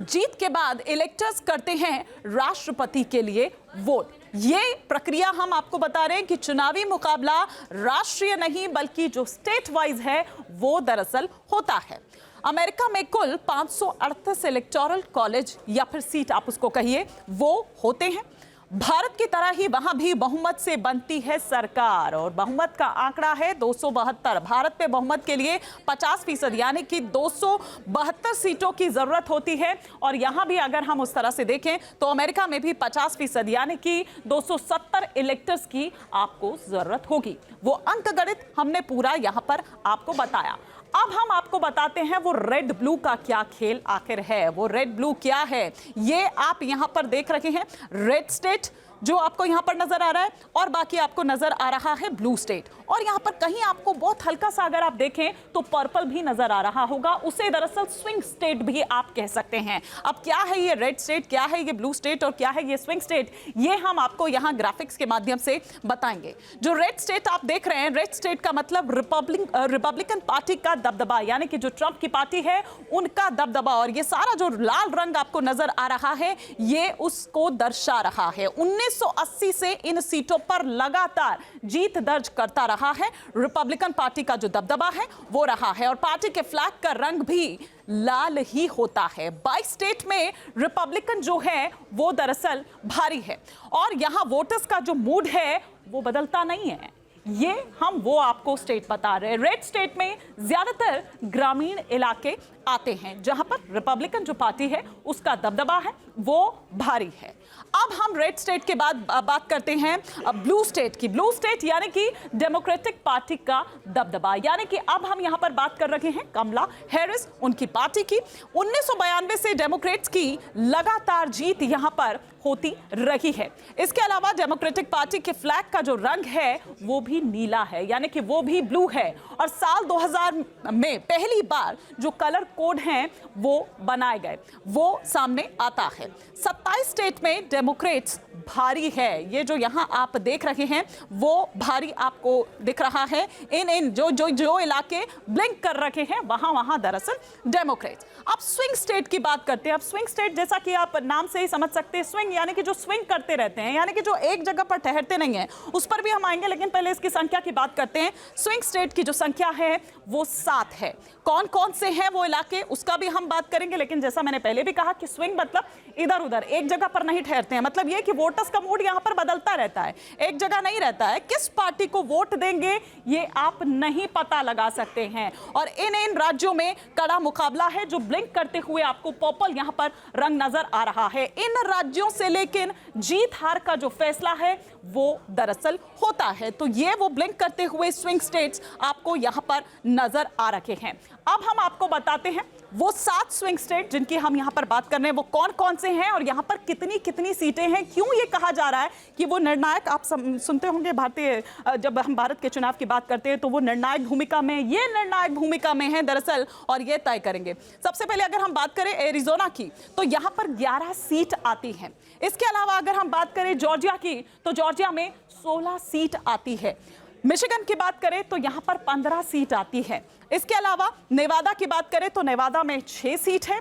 K: जीत के बाद इलेक्टर्स करते हैं राष्ट्रपति के लिए वोट। ये प्रक्रिया हम आपको बता रहे हैं कि चुनावी मुकाबला राष्ट्रीय नहीं बल्कि जो स्टेट वाइज है वो दरअसल होता है। अमेरिका में कुल 538 इलेक्टोरल कॉलेज या फिर सीट आप उसको कहिए वो होते हैं। भारत की तरह ही वहां भी बहुमत से बनती है सरकार और बहुमत का आंकड़ा है 272। भारत पे बहुमत के लिए 50% यानी कि 272 सीटों की जरूरत होती है। और यहां भी अगर हम उस तरह से देखें तो अमेरिका में भी 50% यानी कि 270 इलेक्टर्स की आपको जरूरत होगी। वो अंक गणित हमने पूरा यहां पर आपको बताया। अब हम आपको बताते हैं वो रेड ब्लू का क्या खेल आखिर है। वो रेड ब्लू क्या है ये आप यहां पर देख रहे हैं। रेड स्टेट जो आपको यहां पर नजर आ रहा है, और बाकी आपको नजर आ रहा है ब्लू स्टेट। और यहां पर कहीं आपको बहुत हल्का सा अगर आप देखें तो पर्पल भी नजर आ रहा होगा, उसे दरअसल स्विंग स्टेट भी आप कह सकते हैं। अब क्या है ये रेड स्टेट, क्या है ये ब्लू स्टेट और क्या है ये स्विंग स्टेट, ये हम आपको यहां ग्राफिक्स के माध्यम से बताएंगे। जो रेड स्टेट आप देख रहे हैं, रेड स्टेट का मतलब रिपब्लिकन पार्टी का दबदबा, यानी कि जो ट्रंप की पार्टी है उनका दबदबा। और ये सारा जो लाल रंग आपको नजर आ रहा है ये उसको दर्शा रहा है। 1980 से इन सीटों पर लगातार जीत दर्ज करता रहा है। रिपब्लिकन पार्टी का जो दबदबा है वो रहा है, और पार्टी के फ्लैग का रंग भी लाल ही होता है। 22 स्टेट में रिपब्लिकन जो है वो दरअसल भारी है, और यहां वोटर्स का जो मूड है वो बदलता नहीं है। ये हम वो आपको स्टेट बता रहे हैं। रेड स्टेट में ज्यादातर ग्रामीण इलाके आते हैं जहां पर रिपब्लिकन जो पार्टी है उसका दबदबा है वो भारी है। अब हम रेड स्टेट के बाद बात करते हैं ब्लू स्टेट की। ब्लू स्टेट यानी कि डेमोक्रेटिक पार्टी का दबदबा, यानी कि अब हम यहां पर बात कर रहे हैं कमला हैरिस, उनकी पार्टी की। 1992 से डेमोक्रेट्स की लगातार जीत यहां पर होती रही है। इसके अलावा डेमोक्रेटिक पार्टी के फ्लैग का जो रंग है वो भी नीला है, यानी कि वो भी ब्लू है। और साल 2000 में पहली बार जो कलर कोड हैं वो बनाए गए, वो सामने आता है। 27 स्टेट में डेमोक्रेट्स भारी है। ये जो यहां आप देख रहे हैं वो भारी आपको दिख रहा है। इन जो इलाके ब्लिंक कर रखे हैं वहां दरअसल डेमोक्रेट्स। अब स्विंग स्टेट की बात करते हैं। अब स्विंग स्टेट जैसा कि आप नाम से ही समझ सकते हैं, स्विंग यानी कि जो स्विंग करते रहते हैं, यानी कि जो एक जगह पर ठहरते नहीं है, उस पर भी हम आएंगे, लेकिन पहले इसकी संख्या की बात करते हैं। स्विंग स्टेट की जो संख्या है वो 7 है। कौन कौन से हैं वो इलाके उसका भी हम बात करेंगे, लेकिन जैसा मैंने पहले भी कहा कि स्विंग मतलब इधर उधर एक जगह पर नहीं ठहरते हैं। मतलब ये कि वोटर्स का मूड यहां पर बदलता रहता है, एक जगह नहीं रहता है। किस पार्टी को वोट देंगे ये आप नहीं पता लगा सकते हैं। और इन राज्यों में कड़ा मुकाबला है। जो ब्लिंक करते हुए आपको पर्पल यहां पर रंग नजर आ रहा है, इन राज्यों से लेकिन जीत हार का जो फैसला है वो दरअसल होता है। तो ये वो ब्लिंक करते हुए स्विंग स्टेट्स आपको यहां पर नजर आ रखे हैं। अब हम आपको बताते हैं वो 7 स्विंग स्टेट जिनकी हम यहां पर बात कर रहे हैं वो कौन कौन से हैं और यहां पर कितनी कितनी सीटें हैं। क्यों ये कहा जा रहा है कि वो निर्णायक, आप सुनते होंगे भारतीय, जब हम भारत के चुनाव की बात करते हैं तो वो निर्णायक भूमिका में, ये निर्णायक भूमिका में है दरअसल, और ये तय करेंगे। सबसे पहले अगर हम बात करें एरिजोना की तो यहां पर 11 सीट आती हैं। इसके अलावा अगर हम बात करें जॉर्जिया की तो जॉर्जिया में 16 सीट आती है। मिशिगन की बात करें तो यहां पर 15 सीट आती है। इसके अलावा नेवादा की बात करें तो नेवादा में 6 सीट है।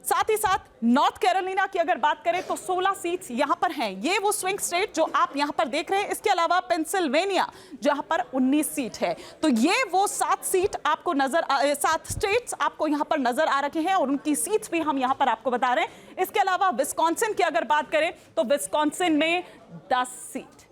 K: साथ ही साथ नॉर्थ कैरोलिना की अगर बात करें तो 16 सीट्स यहां पर हैं। ये वो स्विंग स्टेट जो आप यहां पर देख रहे हैं। इसके अलावा पेंसिल्वेनिया जहां पर 19 सीट है। तो ये वो 7 सीट आपको 7 स्टेट्स आपको यहां पर नजर आ रखे हैं और उनकी सीट्स भी हम यहां पर आपको बता रहे हैं। इसके अलावा विस्कॉन्सिन की अगर बात करें तो विस्कॉन्सिन में 10 सीट।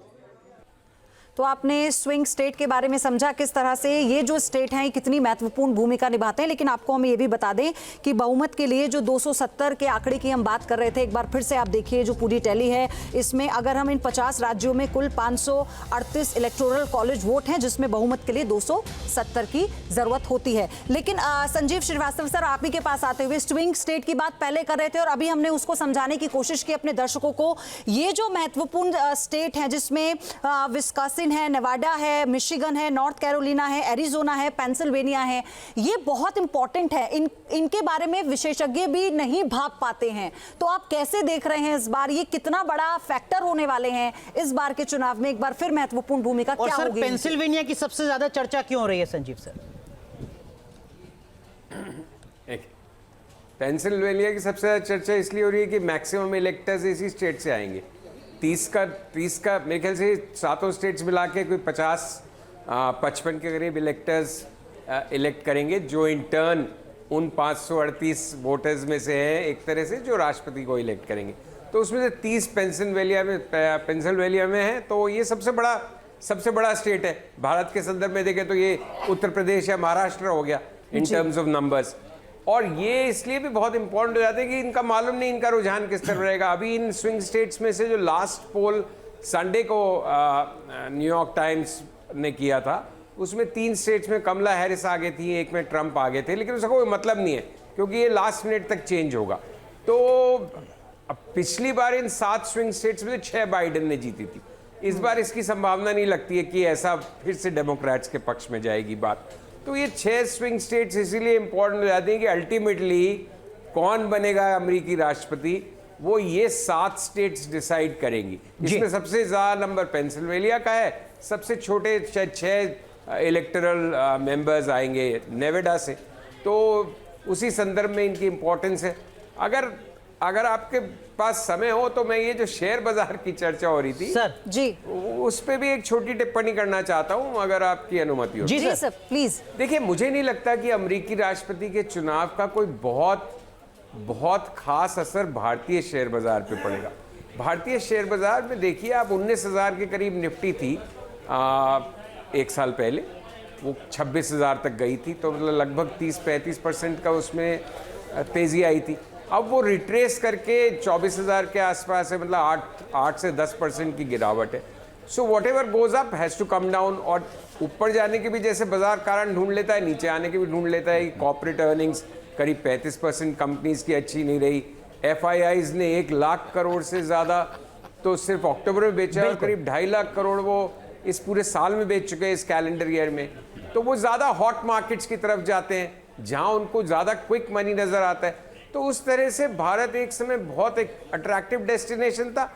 A: तो आपने स्विंग स्टेट के बारे में समझा किस तरह से ये जो स्टेट हैं कितनी महत्वपूर्ण भूमिका निभाते हैं। लेकिन आपको हम ये भी बता दें कि बहुमत के लिए जो 270 के आंकड़े की हम बात कर रहे थे, एक बार फिर से आप देखिए जो पूरी टैली है इसमें, अगर हम इन 50 राज्यों में कुल 538 इलेक्टोरल कॉलेज वोट हैं जिसमें बहुमत के लिए 270 की जरूरत होती है। लेकिन संजीव श्रीवास्तव सर, आप ही के पास आते हुए स्विंग स्टेट की बात पहले कर रहे थे और अभी हमने उसको समझाने की कोशिश की अपने दर्शकों को। ये जो महत्वपूर्ण स्टेट है जिसमें विस्कॉन्सिन है, नेवाडा है, मिशिगन है, नॉर्थ कैरोलिना है, एरिजोना है, पेंसिल्वेनिया है, ये बहुत इंपॉर्टेंट है। इनके बारे में विशेषज्ञ भी नहीं भाग पाते हैं। तो आप कैसे देख रहे हैं इस बार, ये कितना बड़ा फैक्टर होने वाले हैं इस बार के चुनाव में? एक बार फिर महत्वपूर्ण भूमिका क्या होगी?
B: और सर, पेंसिल्वेनिया की सबसे ज्यादा चर्चा क्यों हो रही है संजीव सर?
H: पेंसिल्वेनिया की सबसे ज्यादा चर्चा इसलिए हो रही है कि मैक्सिमम इलेक्टर्स इसी स्टेट से आएंगे। 30 का मेरे ख्याल से 7 स्टेट्स मिला के कोई 50-55 के करीब इलेक्टर्स इलेक्ट करेंगे, जो इन टर्न उन 538 वोटर्स में से है एक तरह से जो राष्ट्रपति को इलेक्ट करेंगे। तो उसमें से 30 पेंसिल्वेनिया में है। तो ये सबसे बड़ा स्टेट है। भारत के संदर्भ में देखें तो ये उत्तर प्रदेश या महाराष्ट्र हो गया इन टर्म्स ऑफ नंबर्स। और ये इसलिए भी बहुत इंपॉर्टेंट हो जाते हैं कि इनका मालूम नहीं इनका रुझान किस तरह रहेगा। अभी इन स्विंग स्टेट्स में से जो लास्ट पोल संडे को न्यूयॉर्क टाइम्स ने किया था उसमें 3 स्टेट्स में कमला हैरिस आगे थी, एक में ट्रंप आगे थे, लेकिन उसका कोई मतलब नहीं है क्योंकि ये लास्ट मिनट तक चेंज होगा। तो अब पिछली बार इन 7 स्विंग स्टेट्स में 6 बाइडेन ने जीती थी। इस बार इसकी संभावना नहीं लगती है कि ऐसा फिर से डेमोक्रेट्स के पक्ष में जाएगी बात। तो ये 6 स्विंग स्टेट्स इसीलिए इंपॉर्टेंट हो जाती हैं कि अल्टीमेटली कौन बनेगा अमेरिकी राष्ट्रपति, वो ये 7 स्टेट्स डिसाइड करेंगी। इसमें सबसे ज्यादा नंबर पेंसिल्वेनिया का है, सबसे छोटे 6 इलेक्टोरल मेंबर्स आएंगे नेवाडा से। तो उसी संदर्भ में इनकी इंपॉर्टेंस है। अगर आपके पास समय हो तो मैं ये जो शेयर बाजार की चर्चा हो रही थी
B: सर
A: जी,
H: उस पे भी एक छोटी टिप्पणी करना चाहता हूं, अगर आपकी अनुमति हो।
B: जी
A: सर प्लीज।
H: देखिए, मुझे नहीं लगता कि अमेरिकी राष्ट्रपति के चुनाव का कोई बहुत खास असर भारतीय शेयर बाजार पे पड़ेगा। भारतीय शेयर बाजार में देखिए आप 19,000 के करीब निफ्टी थी एक साल पहले, वो 26,000 तक गई थी, तो मतलब लगभग 30-35% का उसमें तेजी आई थी। अब वो रिट्रेस करके 24,000 के आसपास है, मतलब 8 से 10% की गिरावट है। So whatever goes up has to come down. और ऊपर जाने के भी जैसे बाजार कारण ढूंढ लेता है, नीचे आने के भी ढूंढ लेता है। कॉर्पोरेट अर्निंग्स करीब 35% कंपनीज की अच्छी नहीं रही। FIIs ने 1 लाख करोड़ से ज़्यादा तो सिर्फ अक्टूबर में बेचा, और करीब 2.5 लाख करोड़ वो इस पूरे साल में बेच चुके हैं, इस कैलेंडर ईयर में। तो वो ज़्यादा हॉट मार्केट्स की तरफ जाते हैं जहाँ उनको ज़्यादा क्विक मनी नज़र आता है। तो उस तरह से भारत एक समय बहुत एक अट्रैक्टिव डेस्टिनेशन था,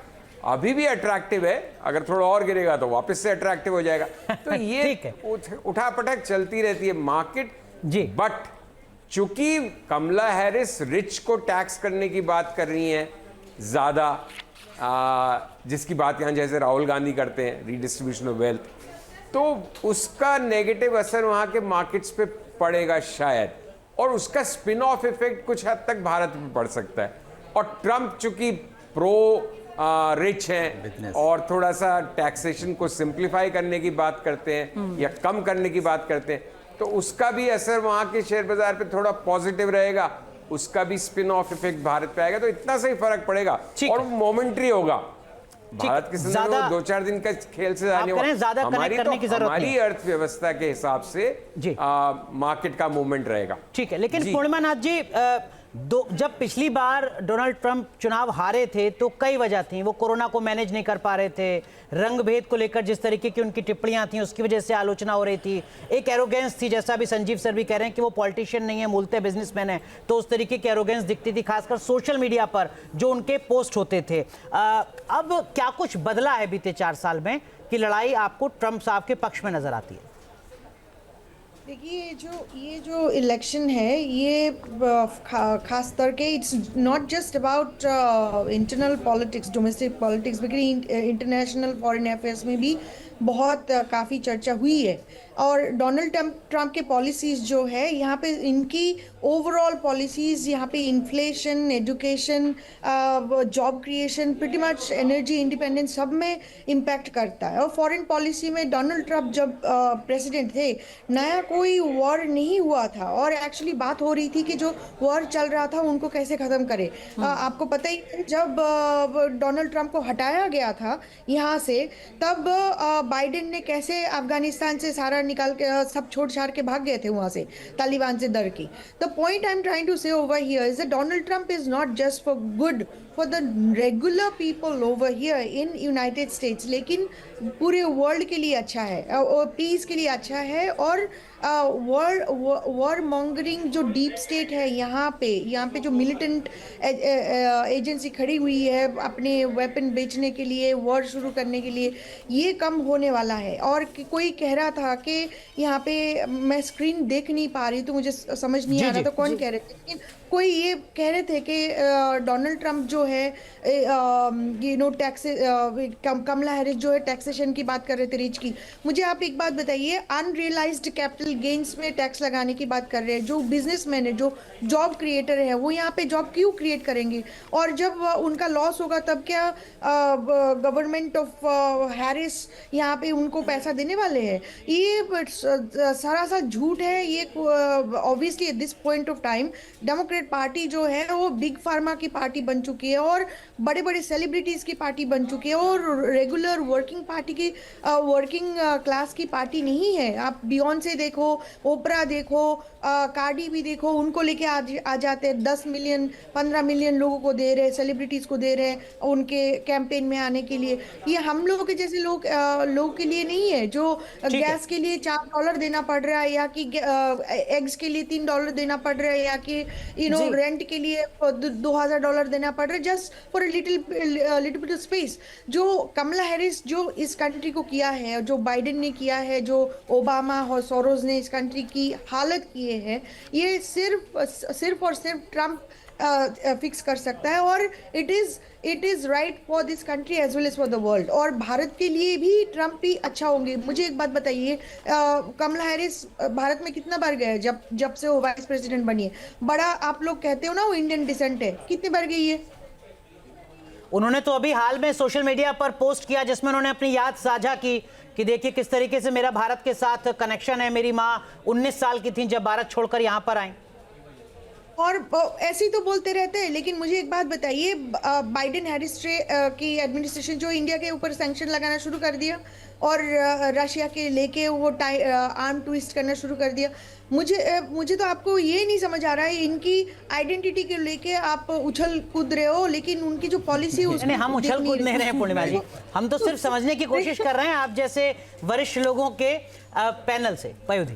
H: अभी भी अट्रैक्टिव है, अगर थोड़ा और गिरेगा तो वापस से अट्रैक्टिव हो जाएगा। तो ये उठापटक चलती रहती है मार्केट जी। बट चूंकि कमला हैरिस रिच को टैक्स करने की बात कर रही हैं ज्यादा, जिसकी बात यहाँ जैसे राहुल गांधी करते हैं, रीडिस्ट्रीब्यूशन ऑफ वेल्थ, तो उसका नेगेटिव असर वहाँ के मार्केट्स पे पड़ेगा शायद, और उसका स्पिन ऑफ इफेक्ट कुछ हद तक भारत में पड़ सकता है। और ट्रंप चूंकि प्रो रिच हैं और थोड़ा सा टैक्सेशन को सिंप्लीफाई करने की बात करते हैं या कम करने की बात करते हैं, तो उसका भी असर वहां के शेयर बाजार पे थोड़ा पॉजिटिव रहेगा, उसका भी स्पिन ऑफ इफेक्ट भारत पे आएगा। तो इतना सही फर्क पड़ेगा और मोमेंट्री होगा। भारत के संदर्भ में 2-4 दिन का खेल से हमारी अर्थव्यवस्था के हिसाब से मार्केट का मूवमेंट रहेगा।
B: ठीक है, लेकिन पूर्णिमा नाथ जी, जब पिछली बार डोनाल्ड ट्रंप चुनाव हारे थे तो कई वजह थी। वो कोरोना को मैनेज नहीं कर पा रहे थे, रंग भेद को लेकर जिस तरीके की उनकी टिप्पणियां थी उसकी वजह से आलोचना हो रही थी, एक एरोगेंस थी, जैसा भी संजीव सर भी कह रहे हैं कि वो पॉलिटिशियन नहीं है, मूलतः बिजनेसमैन है, तो उस तरीके की एरोगेंस दिखती थी, खासकर सोशल मीडिया पर जो उनके पोस्ट होते थे। अब क्या कुछ बदला है बीते 4 साल में कि लड़ाई आपको ट्रंप साहब के पक्ष में नजर आती है?
G: देखिए, ये जो इलेक्शन है, ये खास करके it's not just about internal politics, domestic politics, बल्कि इंटरनेशनल फॉरेन अफेयर्स में भी बहुत काफ़ी चर्चा हुई है। और डोनाल्ड ट्रंप के पॉलिसीज़ जो है यहाँ पे, इनकी ओवरऑल पॉलिसीज़ यहाँ पे inflation, education, job creation, pretty much energy independence, सब में इम्पैक्ट करता है। और फॉरेन पॉलिसी में डोनाल्ड ट्रंप जब प्रेसिडेंट थे, नया कोई वॉर नहीं हुआ था, और एक्चुअली बात हो रही थी कि जो वॉर चल रहा था उनको कैसे ख़त्म करे। आपको पता ही है, जब डोनाल्ड ट्रंप को हटाया गया था यहाँ से, तब बाइडेन ने कैसे अफगानिस्तान से सारा निकाल के सब छोड़ छाड़ के भाग गए थे वहां से, तालिबान से डर की। The point I am trying to say over here is that Donald Trump is not just for good for the regular people over here in United States, लेकिन पूरे वर्ल्ड के लिए अच्छा है, और पीस के लिए अच्छा है। और वॉर मॉन्गरिंग जो डीप स्टेट है यहाँ पे जो मिलिटेंट एजेंसी खड़ी हुई है अपने वेपन बेचने के लिए, वॉर शुरू करने के लिए, ये कम होने वाला है। और कोई कह रहा था कि यहाँ पे, मैं स्क्रीन देख नहीं पा रही तो मुझे समझ नहीं आ रहा था कौन कह रहे थे, लेकिन कोई ये कह रहे थे कि डोनाल्ड ट्रंप जो है, कमला हैरिस जो है टैक्सेशन की बात कर रहे थे, रिच की। मुझे आप एक बात बताइए, अनरियलाइज्ड कैपिटल गेन्स में टैक्स लगाने की बात कर रहे हैं। जो बिजनेसमैन है, जो जॉब क्रिएटर है, वो यहाँ पे जॉब क्यों क्रिएट करेंगे? और जब उनका लॉस होगा तब क्या गवर्नमेंट ऑफ हैरिस यहाँ पे उनको पैसा देने वाले हैं? ये सारा सा झूठ है। ये obviously at this point of time Democrat party जो है वो बिग फार्मा की पार्टी बन चुकी है, और बड़े बड़े सेलिब्रिटीज की पार्टी बन चुकी है, और रेगुलर वर्किंग पार्टी की वर्किंग क्लास की पार्टी नहीं है। आप बियॉन्से देखो, ओपरा देखो, कार्डी भी देखो, उनको लेके आ जाते हैं। 10 मिलियन 15 मिलियन लोगों को दे रहे हैं, सेलिब्रिटीज को दे रहे हैं उनके कैंपेन में आने के लिए। ये हम लोगों के जैसे लोग के लिए नहीं है जो गैस के लिए $4 देना पड़ रहा है, या कि एग्स के लिए $3 देना पड़ रहा है, या कि रेंट के लिए $2000 देना पड़ रहा है, just for a little bit of space. जो कमला हैरिस जो इस कंट्री को किया है, जो बाइडेन ने किया है, जो ओबामा और सोरोस ने इस कंट्री की हालत किए हैं, ये सिर्फ और सिर्फ ट्रम्प फिक्स कर सकता है। और it is right for this country as well as for the world. और भारत के लिए भी ट्रम्प ही अच्छा होंगे। मुझे एक बात बताइए, कमला हैरिस भारत में कितना बार गए जब से वो वाइस प्रेसिडेंट बनी है? बड़ा आप लोग कहते हो ना वो इंडियन डिसेंट है, कितनी बार गई है?
B: उन्होंने तो अभी हाल में सोशल मीडिया पर पोस्ट किया जिसमें उन्होंने अपनी याद साझा की कि देखिए किस तरीके से मेरा भारत के साथ कनेक्शन है। मेरी माँ 19 साल की थी जब भारत छोड़कर यहाँ पर आई।
G: और ऐसे ही तो बोलते रहते हैं। लेकिन मुझे एक बात बताइए, बाइडेन हैरिस की एडमिनिस्ट्रेशन जो इंडिया के ऊपर सैंक्शन लगाना शुरू कर दिया और रशिया के लेके वो आर्म ट्विस्ट करना शुरू कर दिया। मुझे तो आपको ये नहीं समझ आ रहा है, इनकी आइडेंटिटी के लेके आप उछल कूद रहे हो, लेकिन उनकी जो पॉलिसी है
B: नहीं, हम उछल कूद नहीं रहे हैं पूर्णिमा जी, हम तो सिर्फ समझने की कोशिश कर रहे हैं आप जैसे वरिष्ठ लोगों के पैनल से। पयुधी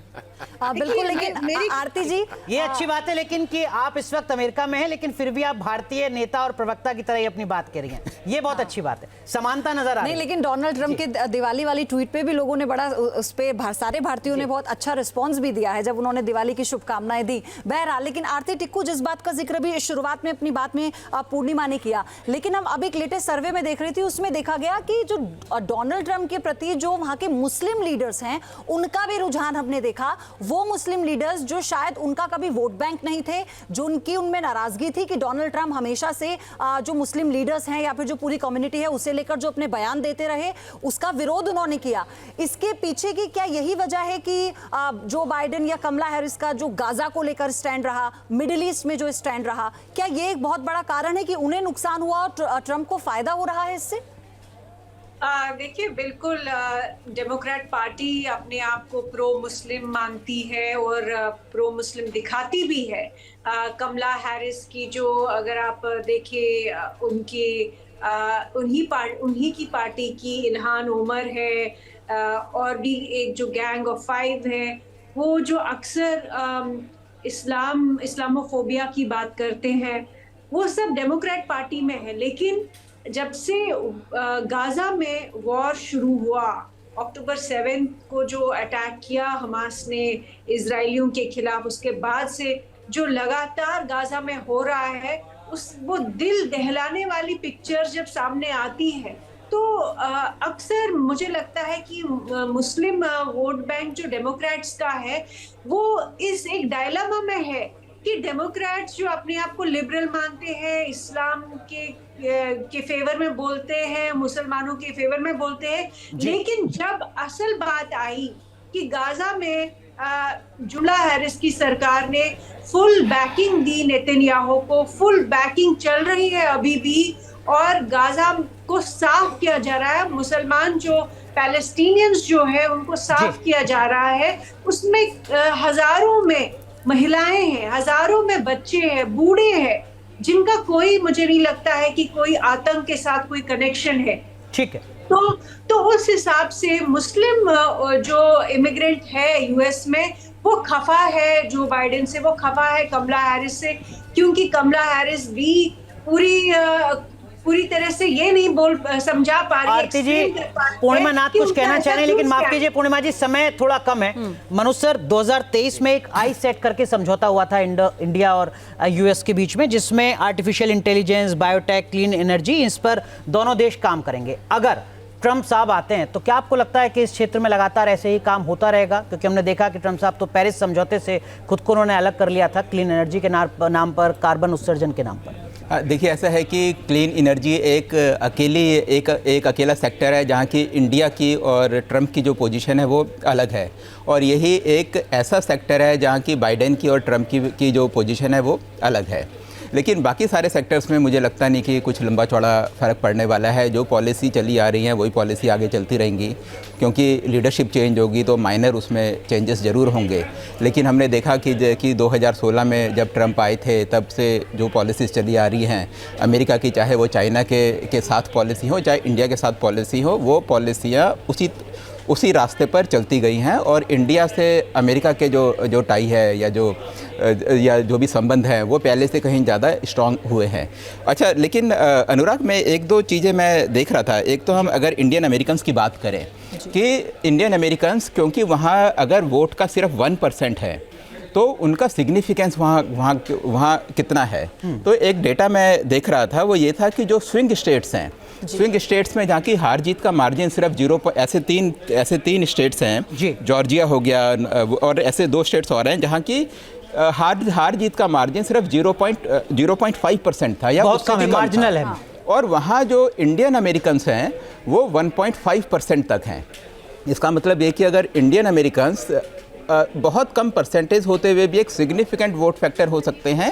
A: बिल्कुल, लेकिन आरती जी
B: ये अच्छी बात है लेकिन कि आप इस वक्त अमेरिका में हैं लेकिन फिर भी आप भारतीय नेता और प्रवक्ता की तरह ही अपनी बात कह रही हैं, ये बहुत अच्छी बात है, समानता नजर आ रही है।
A: नहीं, लेकिन डोनाल्ड ट्रंप के दिवाली वाली ट्वीट पे भी लोगों ने बड़ा उस पे सारे भारतीयों ने बहुत अच्छा रिस्पांस भी दिया है जब उन्होंने दिवाली की शुभकामनाएं दी। बहरहाल, लेकिन आरती टिक्कू जिस बात का जिक्र भी शुरुआत में अपनी बात में पूर्णिमा ने किया, लेकिन हम अब एक लेटेस्ट सर्वे में देख रही थी, उसमें देखा गया कि जो डोनाल्ड ट्रंप के प्रति जो वहां के मुस्लिम लीडर्स हैं उनका भी रुझान हमने देखा। वो मुस्लिम लीडर्स जो शायद उनका कभी वोट बैंक नहीं थे, जो उनकी उनमें नाराजगी थी कि डोनाल्ड ट्रंप हमेशा से जो मुस्लिम लीडर्स हैं या फिर जो पूरी कम्युनिटी है उसे लेकर जो अपने बयान देते रहे, उसका विरोध उन्होंने किया। इसके पीछे की क्या यही वजह है कि जो बाइडेन या कमला हैरिस का जो गाजा को लेकर स्टैंड रहा, मिडिल ईस्ट में जो स्टैंड रहा, क्या ये एक बहुत बड़ा कारण है कि उन्हें नुकसान हुआ और ट्रंप को फायदा हो रहा है इससे?
J: देखिए, बिल्कुल डेमोक्रेट पार्टी अपने आप को प्रो मुस्लिम मानती है और प्रो मुस्लिम दिखाती भी है। कमला हैरिस की जो अगर आप देखें उन्हीं की पार्टी की इल्हान उमर है और भी एक जो गैंग ऑफ 5 है, वो जो अक्सर इस्लामोफोबिया की बात करते हैं, वो सब डेमोक्रेट पार्टी में है। लेकिन जब से गाजा में वॉर शुरू हुआ, अक्टूबर 7 को जो अटैक किया हमास ने इजरायलियों के खिलाफ, उसके बाद से जो लगातार गाजा में हो रहा है, वो दिल दहलाने वाली पिक्चर जब सामने आती है तो अक्सर मुझे लगता है कि मुस्लिम वोट बैंक जो डेमोक्रेट्स का है वो इस एक डायलेमा में है कि डेमोक्रेट्स जो अपने आप को लिबरल मानते हैं, इस्लाम के फेवर में बोलते हैं, मुसलमानों के फेवर में बोलते हैं, लेकिन जब असल बात आई कि गाजा में जुमला हैरिस की सरकार ने फुल बैकिंग दी नेतन्याहू को, फुल बैकिंग चल रही है अभी भी, और गाजा को साफ किया जा रहा है, मुसलमान जो पैलेस्टीनियंस जो है उनको साफ किया जा रहा है, उसमें हजारों में महिलाएं हैं, हजारों में बच्चे हैं, बूढ़े हैं, जिनका कोई, मुझे नहीं लगता है कि कोई आतंक के साथ कोई कनेक्शन है।
B: ठीक है,
J: तो उस हिसाब से मुस्लिम जो इमिग्रेंट है यूएस में, वो खफा है जो बाइडेन से, वो खफा है कमला हैरिस से, क्योंकि कमला हैरिस भी पूरी तरह से ये नहीं समझा पा रही।
B: आरती जी, पूर्णिमा नाथ कुछ कहना चाह रहे हैं, लेकिन माफ कीजिए पूर्णिमा जी, समय थोड़ा कम है। मनुष्य सर, 2023 में एक आई सेट करके समझौता हुआ था इंडिया और यूएस के बीच में, जिसमें artificial intelligence, biotech, clean energy, इस पर दोनों देश काम करेंगे। अगर ट्रंप साहब आते हैं तो क्या आपको लगता है कि इस क्षेत्र में लगातार ऐसे ही काम होता रहेगा? क्योंकि हमने देखा कि ट्रंप साहब तो पेरिस समझौते से खुद को उन्होंने अलग कर लिया था, क्लीन एनर्जी के नाम पर, कार्बन उत्सर्जन के नाम पर।
F: देखिए, ऐसा है कि क्लीन एनर्जी एक अकेला सेक्टर है जहाँ की इंडिया की और ट्रंप की जो पोजीशन है वो अलग है, और यही एक ऐसा सेक्टर है जहाँ की बाइडेन की और ट्रंप की जो पोजीशन है वो अलग है। लेकिन बाकी सारे सेक्टर्स में मुझे लगता नहीं कि कुछ लंबा चौड़ा फ़र्क पड़ने वाला है। जो पॉलिसी चली आ रही है वही पॉलिसी आगे चलती रहेंगी, क्योंकि लीडरशिप चेंज होगी तो माइनर उसमें चेंजेस ज़रूर होंगे। लेकिन हमने देखा कि 2016 में जब ट्रंप आए थे तब से जो पॉलिसीज़ चली आ रही हैं अमेरिका की, चाहे वो चाइना के साथ पॉलिसी हो चाहे इंडिया के साथ पॉलिसी हो, वो पॉलिसियाँ उसी रास्ते पर चलती गई हैं। और इंडिया से अमेरिका के जो टाई है या जो भी संबंध हैं वो पहले से कहीं ज़्यादा स्ट्रॉन्ग हुए हैं। अच्छा, लेकिन अनुराग, मैं एक दो चीज़ें मैं देख रहा था। एक तो हम अगर इंडियन अमेरिकन्स की बात करें कि इंडियन अमेरिकन्स, क्योंकि वहाँ अगर वोट का सिर्फ 1% है तो उनका सिग्निफिकेंस वहाँ कितना है। तो एक डेटा मैं देख रहा था, वो ये था कि जो स्विंग स्टेट्स हैं, स्विंग स्टेट्स में जहाँ की हार जीत का मार्जिन सिर्फ 0, ऐसे तीन स्टेट्स हैं, जॉर्जिया हो गया और ऐसे 2 स्टेट्स और हैं जहाँ की हार जीत का मार्जिन सिर्फ 0.5% था या
B: बहुत कम है, मार्जिनल है।
F: और वहाँ जो इंडियन अमेरिकन्स हैं वो 1.5% तक हैं। इसका मतलब ये कि अगर इंडियन अमेरिकन्स बहुत कम परसेंटेज होते हुए भी एक सिग्निफिकेंट वोट फैक्टर हो सकते हैं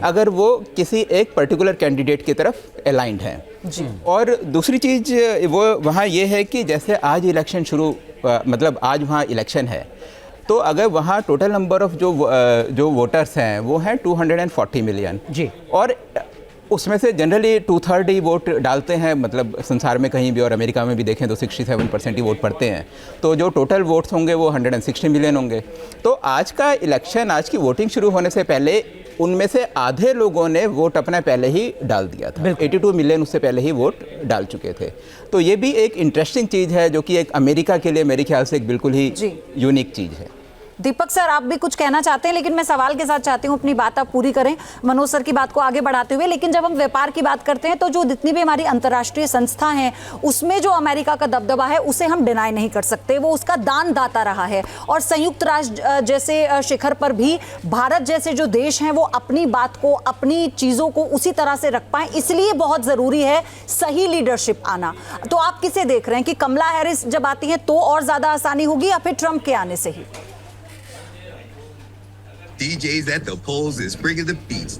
F: अगर वो किसी एक पर्टिकुलर कैंडिडेट की तरफ अलाइंड हैं। और दूसरी चीज़ वो वहाँ ये है कि जैसे आज इलेक्शन मतलब आज वहाँ इलेक्शन है, तो अगर वहाँ टोटल नंबर ऑफ जो वोटर्स हैं वो हैं 240 मिलियन जी, और उसमें से जनरली 2/3 ही वोट डालते हैं, मतलब संसार में कहीं भी और अमेरिका में भी देखें तो 67% ही वोट पड़ते हैं। तो जो टोटल वोट्स होंगे वो 160 मिलियन होंगे। तो आज का इलेक्शन, आज की वोटिंग शुरू होने से पहले उनमें से आधे लोगों ने वोट अपना पहले ही डाल दिया था। 82 मिलियन उससे पहले ही वोट डाल चुके थे। तो ये भी एक इंटरेस्टिंग चीज़ है जो कि एक अमेरिका के लिए मेरे ख्याल से एक बिल्कुल ही यूनिक चीज़ है।
A: दीपक सर, आप भी कुछ कहना चाहते हैं, लेकिन मैं सवाल के साथ चाहती हूँ अपनी बात आप पूरी करें मनोज सर की बात को आगे बढ़ाते हुए। लेकिन जब हम व्यापार की बात करते हैं तो जो जितनी भी हमारी अंतर्राष्ट्रीय संस्था हैं उसमें जो अमेरिका का दबदबा है उसे हम डिनाई नहीं कर सकते, वो उसका दान दाता रहा है। और संयुक्त राष्ट्र जैसे शिखर पर भी भारत जैसे जो देश हैं वो अपनी बात को, अपनी चीज़ों को उसी तरह से रख पाएं, इसलिए बहुत ज़रूरी है सही लीडरशिप आना। तो आप किसे देख रहे हैं कि कमला हैरिस जब आती हैं तो और ज़्यादा आसानी होगी या फिर ट्रंप के आने से ही?
L: DJs at the polls is bringing the beats.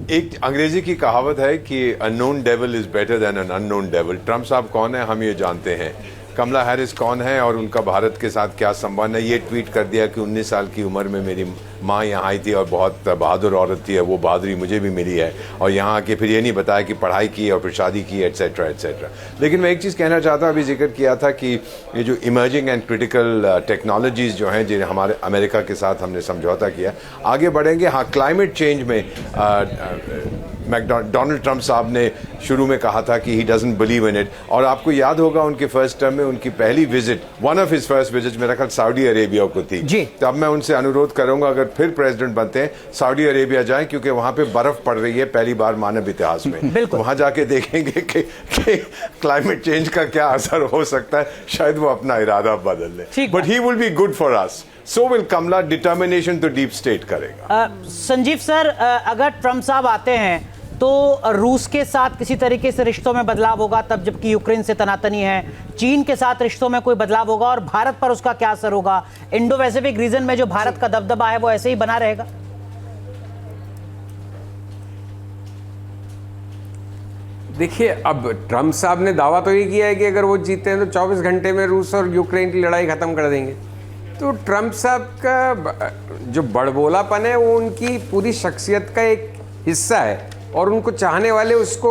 I: एक अंग्रेजी की कहावत है कि unknown devil is better than an unknown devil. Trump साहब कौन है हम ये जानते हैं, कमला हैरिस कौन है और उनका भारत के साथ क्या संबंध है। ये ट्वीट कर दिया कि 19 साल की उम्र में मेरी माँ यहाँ आई थी और बहुत बहादुर औरत थी, वो बहादुरी मुझे भी मिली है, और यहाँ आके फिर ये नहीं बताया कि पढ़ाई की और फिर शादी की, एट्सेट्रा एट्सेट्रा। लेकिन मैं एक चीज़ कहना चाहता हूँ, अभी जिक्र किया था कि ये जो इमर्जिंग एंड क्रिटिकल टेक्नोलॉजीज़ जो हैं जिन्हें हमारे अमेरिका के साथ हमने समझौता किया, आगे बढ़ेंगे। हाँ, क्लाइमेट चेंज में डोनाल्ड ट्रंप साहब ने शुरू में कहा था कि he doesn't believe in it, और आपको याद होगा उनके फर्स्ट टर्म में उनकी पहली visit, one of his first visit मेरा ख्याल सऊदी अरेबिया को थी जी। तो अब मैं उनसे अनुरोध करूंगा अगर फिर प्रेसिडेंट बनते हैं सऊदी अरेबिया जाएं, क्योंकि वहां पे बर्फ पड़ रही है पहली बार मानव इतिहास में। वहां जाके देखेंगे कि क्लाइमेट चेंज का क्या असर हो सकता है, शायद वो अपना इरादा बदल ले। But he will be good for us, so will Kamala. Determination तो डीप स्टेट करेगा।
B: संजीव सर, अगर ट्रंप साहब आते हैं तो रूस के साथ किसी तरीके से रिश्तों में बदलाव होगा, तब जबकि यूक्रेन से तनातनी है। चीन के साथ रिश्तों में कोई बदलाव होगा और भारत पर उसका क्या असर होगा? इंडो पैसिफिक रीजन में जो भारत का दबदबा है वो ऐसे ही बना रहेगा?
H: देखिए, अब ट्रंप साहब ने दावा तो ये किया है कि अगर वो जीते हैं तो 24 घंटे में रूस और यूक्रेन की लड़ाई खत्म कर देंगे। तो ट्रंप साहब का जो बड़बोलापन है वो उनकी पूरी शख्सियत का एक हिस्सा है, और उनको चाहने वाले उसको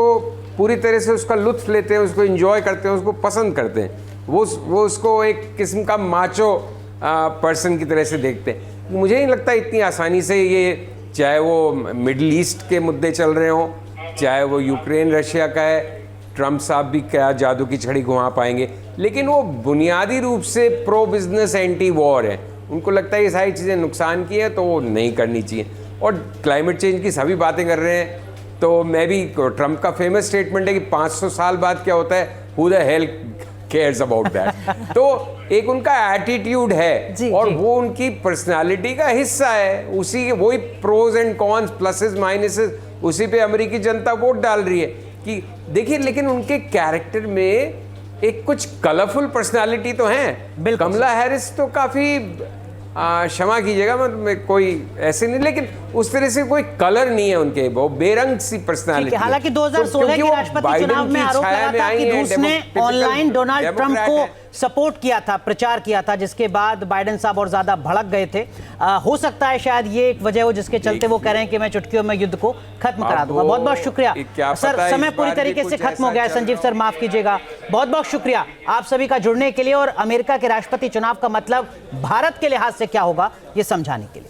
H: पूरी तरह से उसका लुत्फ लेते हैं, उसको एंजॉय करते हैं, उसको पसंद करते हैं। वो उसको एक किस्म का माचो पर्सन की तरह से देखते हैं। मुझे नहीं लगता इतनी आसानी से ये, चाहे वो मिडल ईस्ट के मुद्दे चल रहे हों, चाहे वो यूक्रेन रशिया का है, ट्रंप साहब भी क्या जादू की छड़ी घुमा पाएंगे। लेकिन वो बुनियादी रूप से प्रो बिजनेस एंटी वॉर है। उनको लगता है ये सारी चीज़ें नुकसान की हैं तो वो नहीं करनी चाहिए। और क्लाइमेट चेंज की सभी बातें कर रहे हैं, तो मैं भी, ट्रंप का फेमस स्टेटमेंट है कि 500 साल बाद क्या होता है, who the hell cares about that. तो एक उनका एटीट्यूड है और वो उनकी पर्सनालिटी का हिस्सा है। उसी के वही pros and cons, pluses minuses, उसी पे अमेरिकी जनता वोट डाल रही है कि देखिए। लेकिन उनके कैरेक्टर में एक कुछ कलरफुल पर्सनालिटी तो है। कमला हैरिस तो काफ़ी क्षमा कीजिएगा, मैं कोई ऐसे नहीं, लेकिन उस तरह से कोई कलर नहीं है उनके, वो बेरंग सी पर्सनालिटी।
B: हालांकि 2016 के राष्ट्रपति चुनाव में आरोप लगा था कि रूस ने ऑनलाइन डोनाल्ड ट्रंप को सपोर्ट किया था, प्रचार किया था, जिसके बाद बाइडेन साहब और ज्यादा भड़क गए थे। हो सकता है शायद ये एक वजह हो जिसके चलते वो कह रहे हैं कि मैं चुटकियों में युद्ध को खत्म करा दूंगा। बहुत बहुत शुक्रिया सर, समय पूरी तरीके से खत्म हो गया है। संजीव सर माफ कीजिएगा, बहुत बहुत शुक्रिया आप सभी का जुड़ने के लिए और अमेरिका के राष्ट्रपति चुनाव का मतलब भारत के लिहाज से क्या होगा ये समझाने के लिए।